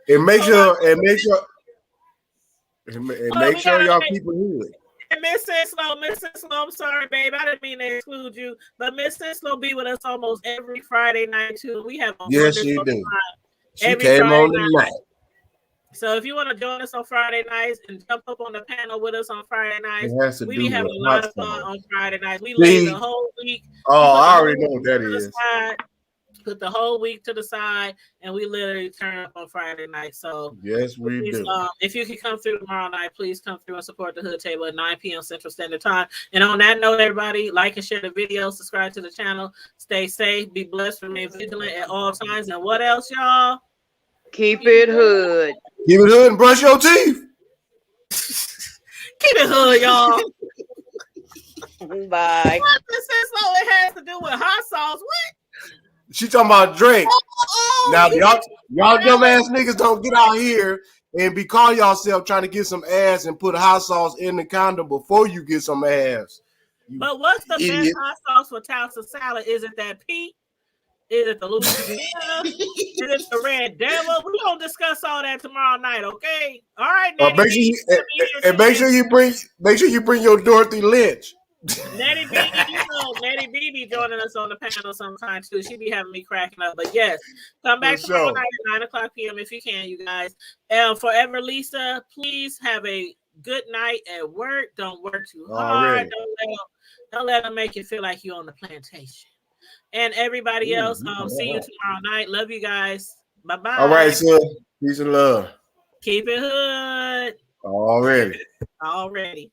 And make sure y'all keep it hood. And Miss Senslow, I'm sorry, babe. I didn't mean to exclude you, but Miss Senslow be with us almost every Friday night too. We have a yes, she wonderful do. time She every came Friday on night. tonight. So if you want to join us on Friday nights and jump up on the panel with us on Friday nights, we be having a lot of fun on Friday nights. We lay the whole week. Oh, I already know what that is. Put the whole week to the side, and we literally turn up on Friday night. So yes, we do. If you can come through tomorrow night, please come through and support the Hood Table at 9 p.m. Central Standard Time. And on that note, everybody, like and share the video, subscribe to the channel, stay safe, be blessed, remain vigilant at all times. And what else, y'all? Keep it hood. Keep it hood and brush your teeth. Keep it hood, y'all. Bye. What this is so it has to do with hot sauce? What? She talking about Drake. Now y'all dumbass niggas don't get out here and be calling yourself trying to get some ass and put hot sauce in the condom before you get some ass. But what's the best hot sauce for Tasha salad? Is it that Pete? Is it the Louisiana? Is it the Red Devil? We're gonna discuss all that tomorrow night, okay? All right, Make sure you bring your Dorothy Lynch. Nettie B, Nettie B be joining us on the panel sometime too. She be having me cracking up. But yes, come back tomorrow night at 9 o'clock p.m. if you can, you guys. Forever Lisa, please have a good night at work. Don't work too hard. Don't let them make you feel like you're on the plantation. And everybody else, see you tomorrow night. Love you guys. Bye-bye. All right, son. Peace and love. Keep it hood. Already.